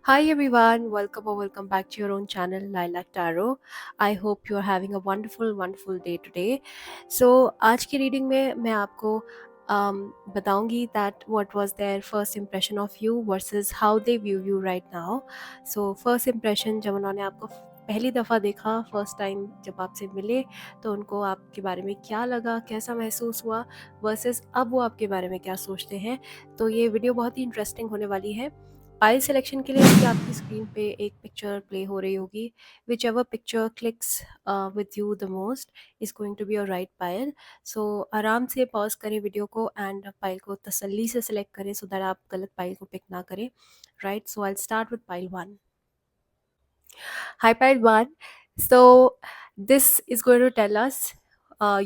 Hi everyone, welcome or welcome back to your own channel Lilac Tarot. I hope you are having a wonderful day today. So आज की reading में मैं आपको बताऊंगी that what was their first impression of you versus how they view you right now. So first impression जब उन्होंने आपको पहली दफ़ा देखा, फर्स्ट टाइम जब आपसे मिले, तो उनको आपके बारे में क्या लगा, कैसा महसूस हुआ वर्सेस अब वो आपके बारे में क्या सोचते हैं. तो ये वीडियो बहुत ही इंटरेस्टिंग होने वाली है. पाइल सिलेक्शन के लिए अभी आपकी स्क्रीन पे एक पिक्चर प्ले हो रही होगी. Whichever picture clicks with you the most is going to be your right pile. So आराम से पॉज करें वीडियो को एंड पाइल को तसल्ली से सिलेक्ट करें सो दैट आप गलत पाइल को पिक ना करें. Right, so I start with pile 1. Hi, Pile 1. So, this is going to tell us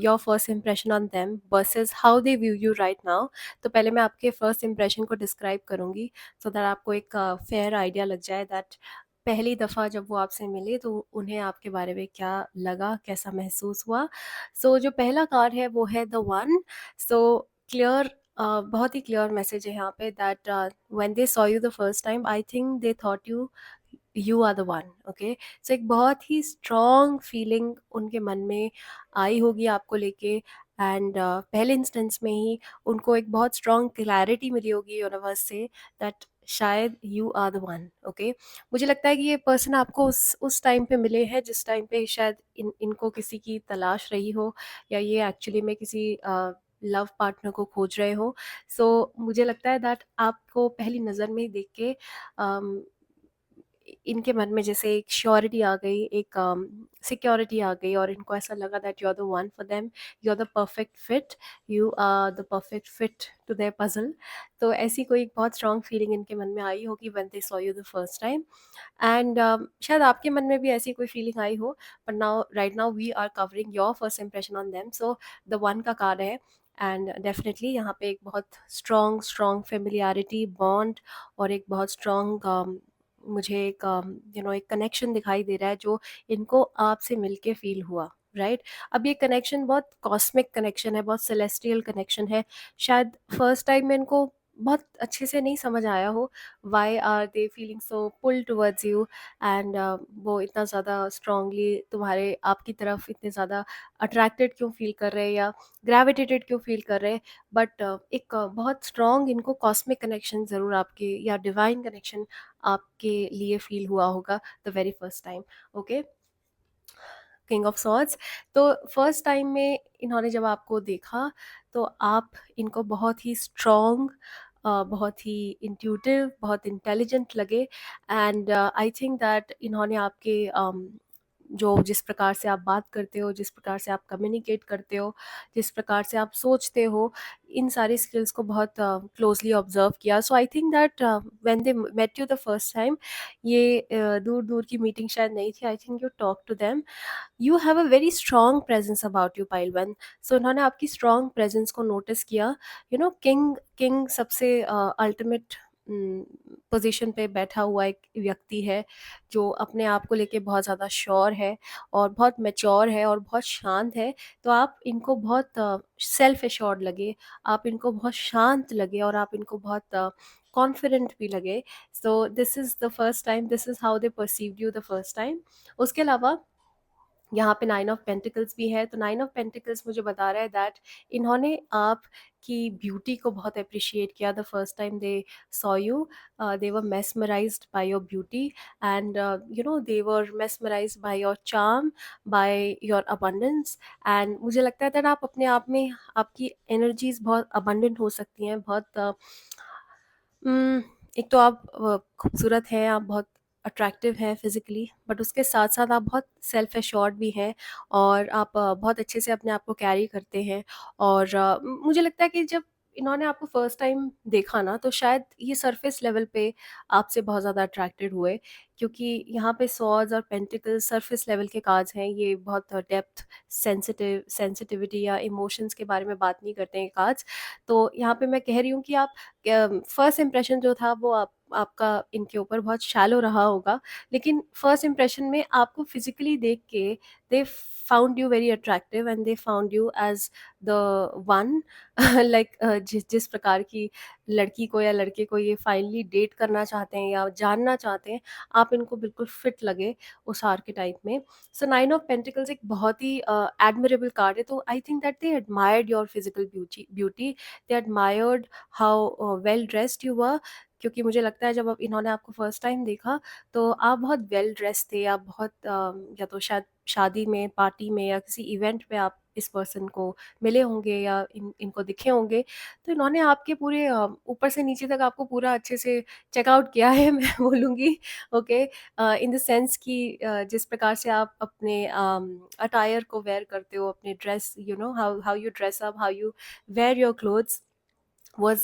your first impression on them versus how they view you right now. तो पहले मैं आपके first impression को describe करूँगी so that आपको एक fair idea लग जाए that पहली दफ़ा जब वो आपसे मिले तो उन्हें आपके बारे में क्या लगा, कैसा महसूस हुआ. So, जो पहला कार्ड है वो है the one. So, clear बहुत ही क्लियर मैसेज है यहाँ पे that when they saw you the first time I think they thought you are the one. Okay, so एक बहुत ही स्ट्रॉन्ग फीलिंग उनके मन में आई होगी आपको लेके. एंड पहले इंस्टेंस में ही उनको एक बहुत स्ट्रॉन्ग क्लैरिटी मिली होगी यूनिवर्स से दैट शायद you are the one. Okay, मुझे लगता है कि ये पर्सन आपको उस टाइम पे मिले हैं जिस टाइम पे शायद इनको किसी की तलाश रही हो या ये एक्चुअली में किसी लव पार्टनर को खोज रहे हो. सो मुझे लगता है दैट आपको पहली नज़र में ही देख के इनके मन में जैसे एक श्योरिटी आ गई, एक सिक्योरिटी आ गई और इनको ऐसा लगा that you are the one for them, you are the perfect fit, you are the perfect fit to their puzzle. तो ऐसी कोई एक बहुत स्ट्रॉन्ग फीलिंग इनके मन में आई होगी when they saw you the first time. And शायद आपके मन में भी ऐसी कोई फीलिंग आई हो, but now right now we are covering your first impression on them. So the one का कार्ड है एंड डेफिनेटली यहाँ पे एक बहुत स्ट्रॉन्ग स्ट्रॉन्ग फेमिलियरिटी बॉन्ड और एक बहुत स्ट्रॉन्ग मुझे एक एक कनेक्शन दिखाई दे रहा है जो इनको आपसे मिलके फील हुआ. राइट, अब ये कनेक्शन बहुत कॉस्मिक कनेक्शन है, बहुत सेलेस्टियल कनेक्शन है. शायद फर्स्ट टाइम में इनको बहुत अच्छे से नहीं समझ आया हो why are they feeling so pull towards you and वो इतना ज़्यादा स्ट्रांगली तुम्हारे आपकी तरफ इतने ज़्यादा अट्रैक्टेड क्यों फील कर रहे हैं या ग्रेविटेटेड क्यों फील कर रहे हैं. बट एक बहुत स्ट्रॉन्ग इनको कॉस्मिक कनेक्शन ज़रूर आपके या डिवाइन कनेक्शन आपके लिए फील हुआ होगा the very first time. Okay, king of swords. तो फर्स्ट टाइम में इन्होंने जब आपको देखा तो आप इनको बहुत ही स्ट्रॉन्ग, बहुत ही इंट्यूटिव, बहुत इंटेलिजेंट लगे. एंड आई थिंक दैट इन्होंने आपके जो जिस प्रकार से आप बात करते हो, जिस प्रकार से आप कम्युनिकेट करते हो, जिस प्रकार से आप सोचते हो, इन सारी स्किल्स को बहुत क्लोजली ऑब्जर्व किया. So I think that when they met you the first time, ये दूर दूर की मीटिंग शायद नहीं थी. I think you talk to them, you have a very strong presence about you pile one. So उन्होंने आपकी स्ट्रॉन्ग प्रेजेंस को नोटिस किया. किंग किंग सबसे अल्टीमेट पोजीशन पे बैठा हुआ एक व्यक्ति है जो अपने आप को लेके बहुत ज़्यादा श्योर है और बहुत मैच्योर है और बहुत शांत है. तो आप इनको बहुत सेल्फ एश्योर्ड लगे, आप इनको बहुत शांत लगे और आप इनको बहुत कॉन्फिडेंट भी लगे. So this is the first time, this is how they perceived you the first time. उसके अलावा यहाँ पे 9 ऑफ पेंटिकल्स भी है. तो 9 ऑफ पेंटिकल्स मुझे बता रहा है दैट इन्होंने आपकी ब्यूटी को बहुत अप्रिशिएट किया the first time they saw you. They were mesmerised by your beauty and they were mesmerised bye your charm, by your abundance. And मुझे लगता है दैट आप अपने आप में आपकी एनर्जीज बहुत अबंडेंट हो सकती हैं, बहुत एक तो आप खूबसूरत हैं, आप बहुत अट्रैक्टिव हैं फिज़िकली, बट उसके साथ-साथ आप बहुत सेल्फ एश्योर्ड भी हैं और आप बहुत अच्छे से अपने आप को कैरी करते हैं. और मुझे लगता है कि जब इन्होंने आपको फर्स्ट टाइम देखा ना, तो शायद ये सरफेस लेवल पे आपसे बहुत ज़्यादा अट्रैक्टेड हुए, क्योंकि यहाँ पे स्वॉर्ड्स और पेंटिकल्स सरफेस लेवल के कार्ड्स हैं. ये बहुत डेप्थ, सेंसिटिविटी या इमोशंस के बारे में बात नहीं करते हैं कार्ड्स. तो यहाँ पे मैं कह रही हूँ कि आप फर्स्ट इंप्रेशन जो था वो आप आपका इनके ऊपर बहुत शैलो रहा होगा, लेकिन फर्स्ट इंप्रेशन में आपको फिजिकली देख के they found you very attractive and they found you as the one like जिस जिस प्रकार की लड़की को या लड़के को ये फाइनली डेट करना चाहते हैं या जानना चाहते हैं, आप इनको बिल्कुल फिट लगे उस आर्केटाइप में। सो नाइन ऑफ पेंटिकल्स एक बहुत ही एडमिरेबल कार्ड है, तो आई think that they admired your physical beauty, they admired how well dressed you were. क्योंकि मुझे लगता है जब इन्होंने आपको फर्स्ट टाइम देखा तो आप बहुत वेल ड्रेस थे, आप बहुत या तो शायद शादी में, पार्टी में या किसी इवेंट में आप इस पर्सन को मिले होंगे या इनको दिखे होंगे। तो इन्होंने आपके पूरे ऊपर से नीचे तक आपको पूरा अच्छे से चेकआउट किया है मैं बोलूँगी। ओके, इन द सेंस कि जिस प्रकार से आप अपने अटायर को वेयर करते हो, अपने dress, you know how how you dress up, how you wear your clothes was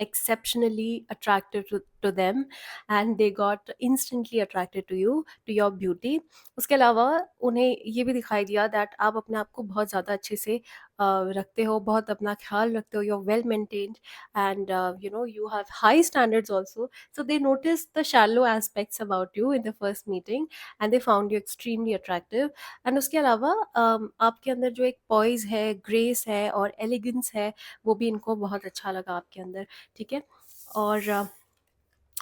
exceptionally attractive to them, and they got instantly attracted to you, to your beauty. उसके अलावा उन्हें ये भी दिखाई दिया दैट आप अपने आप को बहुत ज़्यादा अच्छे से रखते हो, बहुत अपना ख्याल रखते हो, you are well maintained and you know you have high standards also. So they notice the shallow aspects about you in the first meeting and they found you extremely attractive. And उसके अलावा आपके अंदर जो एक poise है, grace है और elegance है, वो भी इनको बहुत अच्छा लगा आपके अंदर। ठीक है, और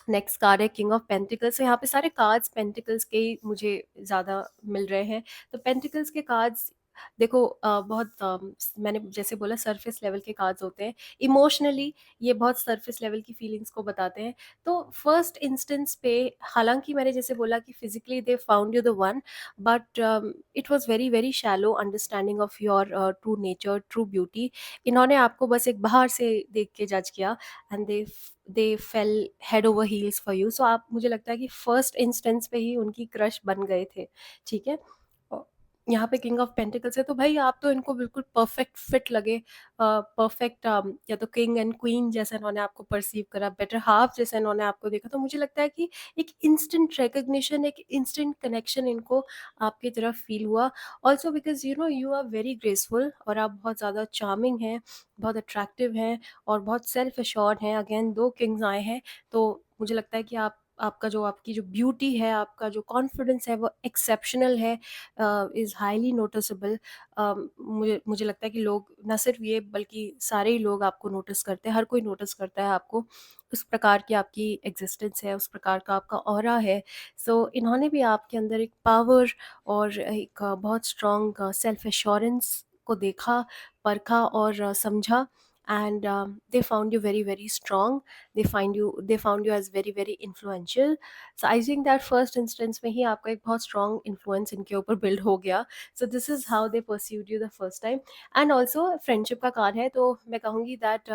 नेक्स्ट कार्ड है किंग ऑफ पेंटिकल्स। तो यहाँ पे सारे कार्ड्स पेंटिकल्स के ही मुझे ज़्यादा मिल रहे हैं। तो पेंटिकल्स के कार्ड्स देखो बहुत मैंने जैसे बोला सरफेस लेवल के कार्ड्स होते हैं। इमोशनली ये बहुत सरफेस लेवल की फीलिंग्स को बताते हैं। तो फर्स्ट इंस्टेंस पे हालांकि मैंने जैसे बोला कि physically they found you the one, but it was very very shallow understanding of your true nature, true beauty. इन्होंने आपको बस एक बाहर से देख के जज किया and they fell head over heels for you. So आप, मुझे लगता है कि फर्स्ट इंस्टेंस पे ही उनकी क्रश बन गए थे। ठीक है, और यहाँ पे किंग ऑफ पेंटिकल्स है, तो भाई आप तो इनको बिल्कुल परफेक्ट फिट लगे, परफेक्ट या तो किंग एंड क्वीन जैसा इन्होंने आपको परसीव करा, बेटर हाफ जैसा इन्होंने आपको देखा। तो मुझे लगता है कि एक इंस्टेंट रिकग्निशन, एक इंस्टेंट कनेक्शन इनको आपकी तरफ फील हुआ। Also because you know you are very graceful और आप बहुत ज़्यादा चार्मिंग हैं, बहुत अट्रैक्टिव हैं और बहुत सेल्फ एश्योर्ड हैं। अगेन दो किंग्स आए हैं, तो मुझे लगता है कि आप, आपका जो, आपकी जो ब्यूटी है, आपका जो कॉन्फिडेंस है वो एक्सेप्शनल है, इज़ हाईली नोटिसेबल। मुझे मुझे लगता है कि लोग ना सिर्फ ये बल्कि सारे ही लोग आपको नोटिस करते हैं, हर कोई नोटिस करता है आपको, उस प्रकार की आपकी एग्जिस्टेंस है, उस प्रकार का आपका ऑरा है। सो इन्होंने भी आपके अंदर एक पावर और एक बहुत स्ट्रॉन्ग सेल्फ एश्योरेंस को देखा, परखा और समझा। And they found you very very strong, they found you as very very influential. So I think that first instance में ही आपका एक बहुत strong influence इनके ऊपर build हो गया। So this is how they pursued you the first time. And also friendship का card है, तो मैं कहूँगी that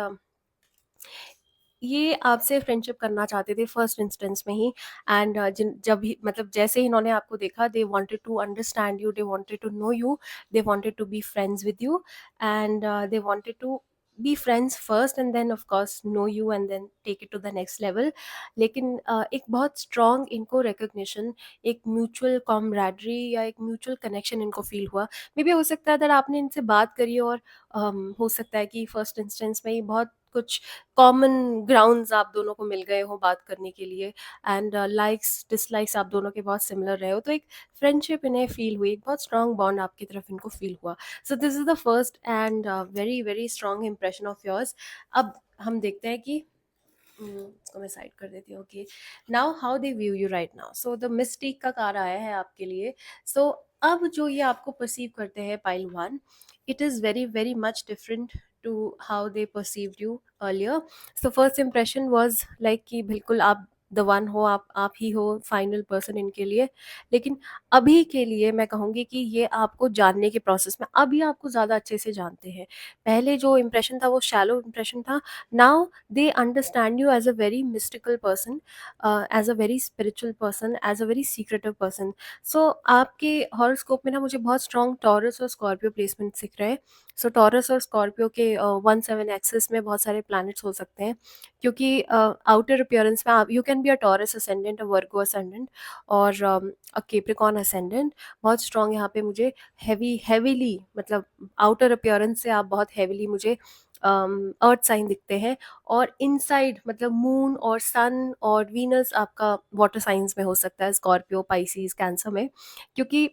ये आपसे फ्रेंडशिप करना चाहते थे फर्स्ट इंस्टेंस में ही। एंड जिन जब भी मतलब जैसे ही इन्होंने आपको देखा, they wanted to understand you, they wanted to know you, they wanted to be friends with you and they wanted to be friends first and then of course know you and then take it to the next level. लेकिन एक बहुत strong इनको recognition, एक mutual camaraderie या एक mutual connection इनको feel हुआ। May be हो सकता है अगर आपने इनसे बात करी और हो सकता है कि फर्स्ट इंस्टेंस में ही बहुत कुछ कॉमन ग्राउंड्स आप दोनों को मिल गए हो बात करने के लिए, एंड लाइक्स डिसलाइक्स आप दोनों के बहुत सिमिलर रहे हो, तो एक फ्रेंडशिप इन्हें फील हुई, एक बहुत स्ट्रॉन्ग बॉन्ड आपकी तरफ इनको फील हुआ। So this is the first and very very strong impression of yours. अब हम देखते हैं कि इसको मैं साइड कर देती हूँ। Okay, now how they view you right now. So the mistake का कार्ड आया है आपके लिए। सो अब जो ये आपको परसीव करते हैं pile one, it is very very much different to how they perceived you earlier. So first impression was like कि बिल्कुल आप द वन हो, आप ही हो फाइनल पर्सन इनके लिए। लेकिन अभी के लिए मैं कहूँगी कि ये आपको जानने के प्रोसेस में अभी आपको ज़्यादा अच्छे से जानते हैं। पहले जो इम्प्रेशन था वो शैलो इम्प्रेशन था। Now they understand you as a very mystical person, as a very spiritual person, as a very secretive person. So आपके हॉरोस्कोप में ना मुझे बहुत स्ट्रॉन्ग टॉरस और स्कॉर्पियो प्लेसमेंट दिख रहे हैं। सो टॉरस और स्कॉर्पियो के 1/7 एक्सिस में बहुत सारे प्लैनेट्स हो सकते हैं, क्योंकि आउटर अपीयरेंस में आप, you can be a Taurus ascendant, a Virgo ascendant और अ केप्रिकॉन असेंडेंट। बहुत स्ट्रॉन्ग यहाँ पे मुझे हैवीली, मतलब आउटर अपीयरेंस से आप बहुत हैवीली मुझे अर्थ साइन दिखते हैं, और इनसाइड मतलब मून और सन और वीनस आपका वाटर साइंस में हो सकता है, स्कॉर्पियो, पाइसिस, कैंसर में। क्योंकि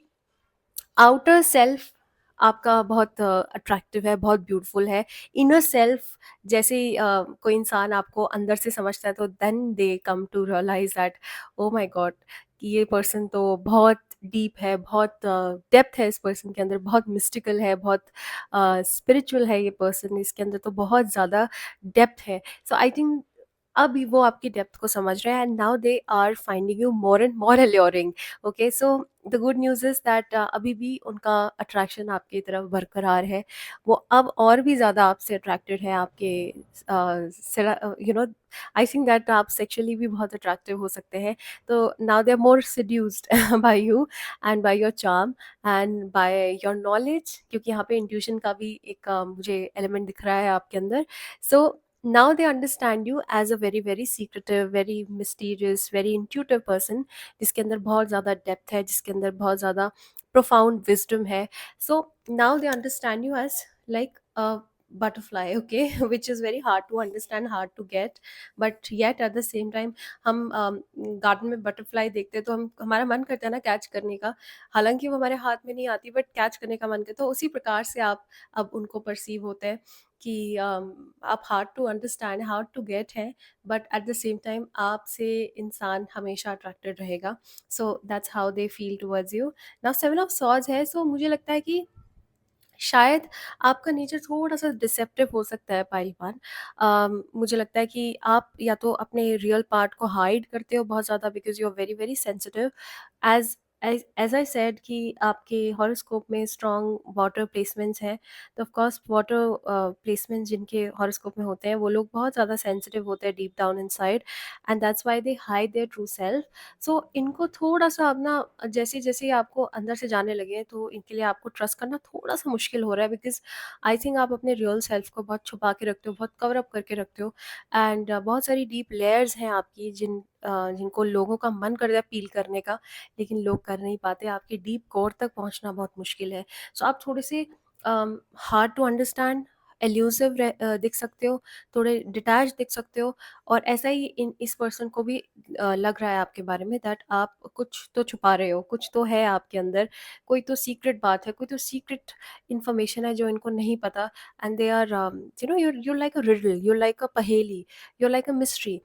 आउटर सेल्फ आपका बहुत अट्रैक्टिव है, बहुत ब्यूटीफुल है। इनर सेल्फ जैसे ही, कोई इंसान आपको अंदर से समझता है, तो then they come to realize that oh my god, कि ये पर्सन तो बहुत डीप है, बहुत डेप्थ है इस पर्सन के अंदर, बहुत मिस्टिकल है, बहुत स्पिरिचुअल है ये पर्सन, इसके अंदर तो बहुत ज़्यादा डेप्थ है। सो आई थिंक अभी वो आपकी डेप्थ को समझ रहे हैं, and now they are finding you more and more alluring. Okay, so the good news is that अभी भी उनका अट्रैक्शन आपकी तरफ बरकरार है। वो अब और भी ज़्यादा आपसे अट्रैक्टेड है, आपके you know, I think that आप सेक्सुअली भी बहुत अट्रैक्टिव हो सकते हैं। तो now they are more seduced by you and by your charm and by your knowledge, क्योंकि यहाँ पे इंट्यूशन का भी एक मुझे एलिमेंट दिख रहा है आपके अंदर। सो now they understand you as a very very secretive, very mysterious, very intuitive person, जिसके अंदर बहुत ज़्यादा डेप्थ है, जिसके अंदर बहुत ज़्यादा profound wisdom है। So now they understand you as like a butterfly, okay, which is very hard to understand, hard to get, but yet at the same time हम गार्डन में बटरफ्लाई देखते हैं तो हम, हमारा मन करता है ना कैच करने का, हालांकि वो हमारे हाथ में नहीं आती, बट कैच करने का मन करता है। तो उसी प्रकार से आप अब उनको परसीव होते हैं कि आप hard to understand, hard to get हैं, but at the same time आपसे इंसान हमेशा अट्रैक्टेड रहेगा। So that's how they feel towards you. Now 7 of swords है, सो मुझे लगता है कि शायद आपका नेचर थोड़ा-सा डिसेप्टिव हो सकता है पाइलवान। मुझे लगता है कि आप या तो अपने रियल पार्ट को हाइड करते हो बहुत ज़्यादा, because you are very very sensitive. As as I said कि आपके हॉरोस्कोप में स्ट्रॉन्ग वाटर प्लेसमेंट्स हैं, तो ऑफ कोर्स वाटर प्लेसमेंट्स जिनके हॉरोस्कोप में होते हैं, वो लोग बहुत ज़्यादा सेंसिटिव होते हैं deep down inside, and that's why they hide their true self. So इनको थोड़ा-सा अब ना, जैसे-जैसे ही आपको अंदर से जानने लगे हैं, तो इनके लिए आपको ट्रस्ट करना थोड़ा-सा मुश्किल हो रहा है, बिकॉज़ आई थिंक आप अपने रियल सेल्फ को बहुत छुपा के रखते हो, बहुत कवर अप करके रखते हो, एंड बहुत सारी डीप लेयर्स हैं आपकी जिनको लोगों का मन करता है पील करने का, लेकिन लोग कर नहीं पाते। आपके डीप कोर तक पहुँचना बहुत मुश्किल है। सो आप थोड़े से हार्ड टू अंडरस्टैंड, एल्यूसिव दिख सकते हो, थोड़े डिटैच दिख सकते हो, और ऐसा ही इन इस पर्सन को भी लग रहा है आपके बारे में, दैट आप कुछ तो छुपा रहे हो, कुछ तो है आपके अंदर, कोई तो सीक्रेट बात है, कोई तो सीक्रेट इन्फॉर्मेशन है जो इनको नहीं पता, and they are you know, you're like a riddle, you're like a पहेली, you're like a mystery।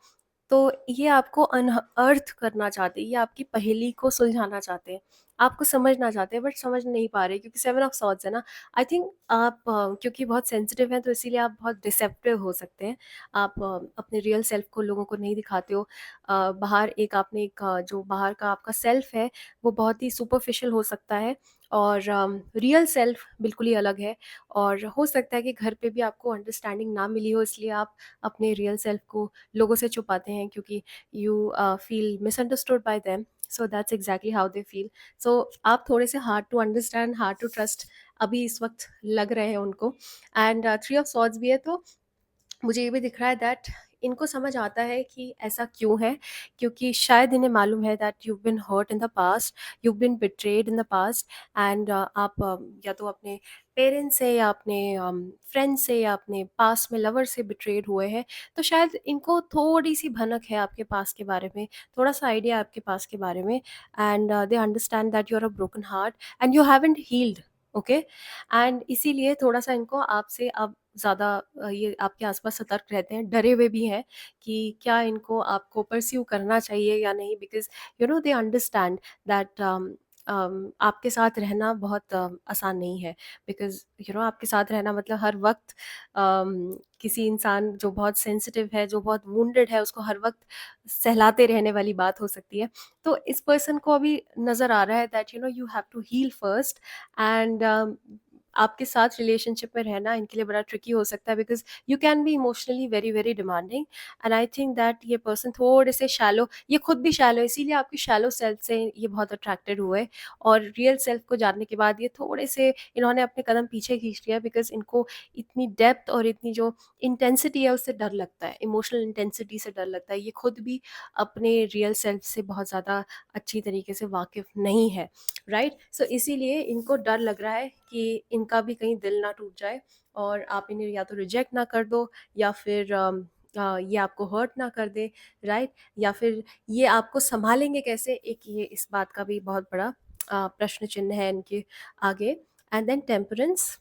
तो ये आपको अनअर्थ करना चाहते हैं, ये आपकी पहेली को सुलझाना चाहते हैं, आपको समझना चाहते हैं, बट समझ नहीं पा रहे, क्योंकि 7 ऑफ सॉर्ड्स है ना। आई थिंक आप क्योंकि बहुत सेंसिटिव हैं, तो इसीलिए आप बहुत डिसेप्टिव हो सकते हैं। आप अपने रियल सेल्फ को लोगों को नहीं दिखाते हो। बाहर एक आपने एक जो बाहर का आपका सेल्फ है, वो बहुत ही सुपरफिशियल हो सकता है, और रियल सेल्फ बिल्कुल ही अलग है। और हो सकता है कि घर पे भी आपको अंडरस्टैंडिंग ना मिली हो, इसलिए आप अपने रियल सेल्फ को लोगों से छुपाते हैं, क्योंकि you feel misunderstood by them. So that's exactly how they feel. So आप थोड़े से hard to understand, hard to trust अभी इस वक्त लग रहे हैं उनको। एंड 3 ऑफ सॉर्ड्स भी है, तो मुझे ये भी दिख रहा है दैट इनको समझ आता है कि ऐसा क्यों है, क्योंकि शायद इन्हें मालूम है that you been hurt in the past, you been betrayed in the past, and आप या तो अपने पेरेंट्स से, या अपने फ्रेंड्स से, या अपने पास में लवर से बिट्रेड हुए हैं। तो शायद इनको थोड़ी सी भनक है आपके पास के बारे में, थोड़ा सा आइडिया आपके पास के बारे में, and they understand that you are a broken heart and you haven't healed. Okay, and इसीलिए थोड़ा सा इनको आपसे अब ज़्यादा ये आपके आसपास सतर्क रहते हैं, डरे हुए भी हैं कि क्या इनको आपको परस्यू करना चाहिए या नहीं, because you know they understand that आपके साथ रहना बहुत आसान नहीं है, बिकॉज़ यू नो आपके साथ रहना मतलब हर वक़्त किसी इंसान जो बहुत सेंसिटिव है, जो बहुत वुंडेड है, उसको हर वक़्त सहलाते रहने वाली बात हो सकती है। तो इस पर्सन को अभी नज़र आ रहा है that you know you have to heal first, and आपके साथ रिलेशनशिप में रहना इनके लिए बड़ा ट्रिकी हो सकता है, because you can be emotionally very very demanding, and I think that ये पर्सन थोड़े से शैलो, ये खुद भी शैलो, इसीलिए आपकी शैलो सेल्फ से ये बहुत अट्रैक्टेड हुए, और रियल सेल्फ को जानने के बाद ये थोड़े से इन्होंने अपने कदम पीछे खींच लिया, बिकॉज इनको इतनी डेप्थ और इतनी जो इंटेंसिटी है उससे डर लगता है, इमोशनल इंटेंसिटी से डर लगता है। ये खुद भी अपने रियल सेल्फ से बहुत ज़्यादा अच्छी तरीके से वाकिफ़ नहीं है। राइट? सो इसीलिए इनको डर लग रहा है कि इनका भी कहीं दिल ना टूट जाए और आप इन्हें या तो रिजेक्ट ना कर दो, या फिर ये आपको हर्ट ना कर दे, राइट? या फिर ये आपको संभालेंगे कैसे, एक ये इस बात का भी बहुत बड़ा प्रश्न चिन्ह है इनके आगे। And then temperance,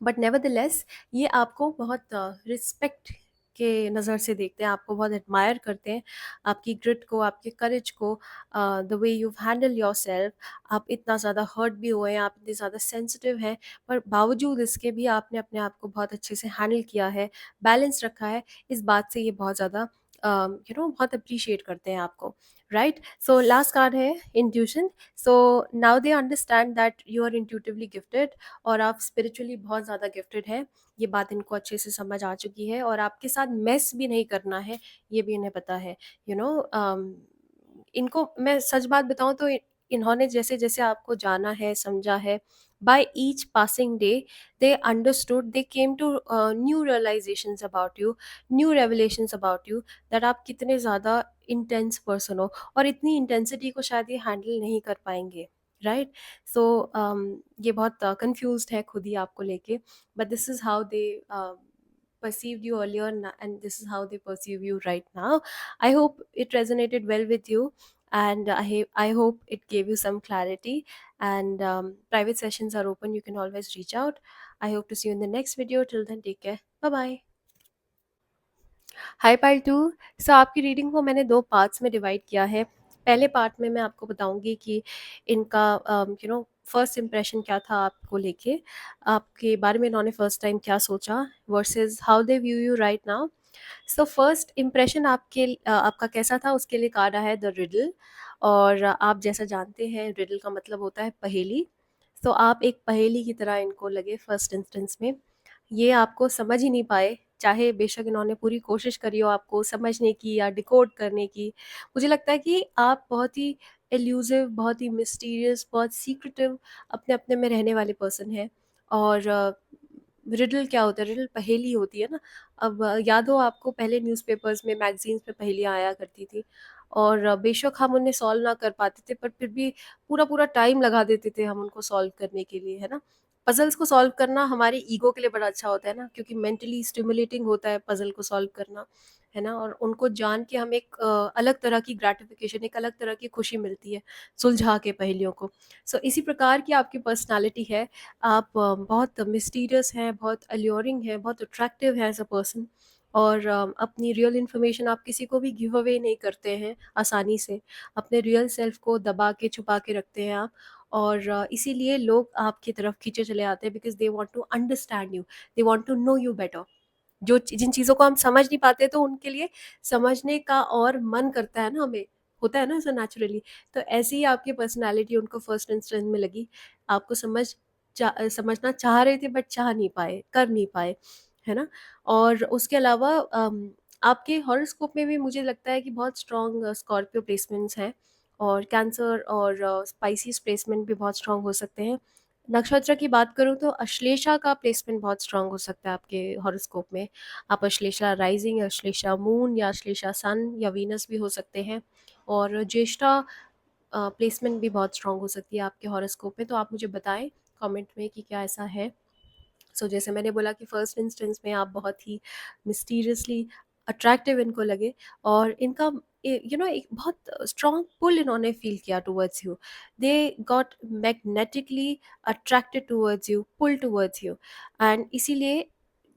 but nevertheless ये आपको बहुत रिस्पेक्ट के नज़र से देखते हैं, आपको बहुत एडमायर करते हैं, आपकी ग्रिट को, आपके करेज को, the way you handle your self. आप इतना ज़्यादा हर्ट भी हुए हैं, आप इतने ज़्यादा सेंसिटिव हैं, पर बावजूद इसके भी आपने अपने आप को बहुत अच्छे से हैंडल किया है, बैलेंस रखा है। इस बात से ये बहुत ज़्यादा बहुत अप्रिशिएट करते हैं आपको, राइट? सो लास्ट कार्ड है intuition. So now they understand that you are intuitively gifted, और आप स्पिरिचुअली बहुत ज़्यादा गिफ्टेड हैं। ये बात इनको अच्छे से समझ आ चुकी है, और आपके साथ मेस भी नहीं करना है, ये भी इन्हें पता है। यू नो इनको मैं सच बात बताऊं तो इन्होंने जैसे जैसे आपको जाना है, समझा है, by each passing day they understood, they came to new realisations about you, new revelations about you, that आप कितने ज़्यादा इंटेंस पर्सन हो, और इतनी इंटेंसिटी को शायद ये हैंडल नहीं कर पाएंगे, राइट? सो ये बहुत कंफ्यूज्ड है खुद ही आपको लेके, but this is how they perceived you earlier, and this is how they perceive you right now. I hope it resonated well with you, and I hope it gave you some clarity. And private sessions are open, you can always reach out. I hope to see you in the next video. Till then, take care. Bye bye. Hi part two. सो आपकी reading को मैंने दो parts में divide किया है। पहले part में मैं आपको बताऊंगी कि इनका फर्स्ट इम्प्रेशन क्या था आपको लेके, आपके बारे में इन्होंने फर्स्ट टाइम क्या सोचा, versus how they view you right now. So first impression आपका कैसा था, उसके लिए कार्ड आया है द रिडल। और आप जैसा जानते हैं, रिडल का मतलब होता है पहेली। तो आप एक पहेली की तरह इनको लगे फर्स्ट इंस्टेंस में। ये आपको समझ ही नहीं पाए, चाहे बेशक इन्होंने पूरी कोशिश करी हो आपको समझने की या डिकोड करने की। मुझे लगता है कि आप बहुत ही एल्यूसिव, बहुत ही मिस्टीरियस, बहुत सीक्रेटिव, अपने अपने में रहने वाले पर्सन हैं। और रिडल क्या होता है, रिडल पहेली होती है ना। अब याद हो आपको, पहले न्यूज़पेपर्स में, मैगजीन्स में पहेलियाँ आया करती थी, और बेशक हम उन्हें सॉल्व ना कर पाते थे, पर फिर भी पूरा पूरा टाइम लगा देते थे हम उनको सॉल्व करने के लिए, है ना। पजल्स को सॉल्व करना हमारे ईगो के लिए बड़ा अच्छा होता है ना, क्योंकि मेंटली स्टिमुलेटिंग होता है पजल को सॉल्व करना, है ना। और उनको जान के हमें एक अलग तरह की ग्रेटिफिकेशन, एक अलग तरह की खुशी मिलती है सुलझा के पहेलियों को। सो इसी प्रकार की आपकी पर्सनालिटी है। आप बहुत मिस्टीरियस हैं, बहुत अल्योरिंग हैं, बहुत अट्रैक्टिव हैं एज अ पर्सन। और अपनी रियल इन्फॉर्मेशन आप किसी को भी गिव अवे नहीं करते हैं आसानी से। अपने रियल सेल्फ को दबा के, छुपा के रखते हैं आप। और इसीलिए लोग आपकी तरफ खींचे चले आते हैं, because they want to understand you, they want to know you better. जिन चीज़ों को हम समझ नहीं पाते, तो उनके लिए समझने का और मन करता है ना हमें, होता है ना ऐसा नेचुरली। तो ऐसी ही आपकी पर्सनालिटी उनको फर्स्ट इंस्टेंस में लगी। आपको समझना चाह रहे थे, बट चाह नहीं पाए, कर नहीं पाए, है ना। और उसके अलावा आपके हॉरोस्कोप में भी मुझे लगता है कि बहुत स्ट्रॉन्ग स्कॉर्पियो प्लेसमेंट्स हैं, और कैंसर और स्पाइसिस प्लेसमेंट भी बहुत स्ट्रॉन्ग हो सकते हैं। नक्षत्र की बात करूँ तो अश्लेषा का प्लेसमेंट बहुत स्ट्रांग हो सकता है आपके हॉरोस्कोप में। आप अश्लेषा राइजिंग, अश्लेषा मून, या अश्लेषा सन या वीनस भी हो सकते हैं। और ज्येष्ठा प्लेसमेंट भी बहुत स्ट्रांग हो सकती है आपके हॉरोस्कोप में। तो आप मुझे बताएं कमेंट में कि क्या ऐसा है। जैसे मैंने बोला कि फर्स्ट इंस्टेंस में आप बहुत ही मिस्टीरियसली अट्रैक्टिव इनको लगे, और इनका एक बहुत स्ट्रॉन्ग पुल इन्होंने फील किया towards you. They got magnetically attracted towards you, pull towards you. And इसीलिए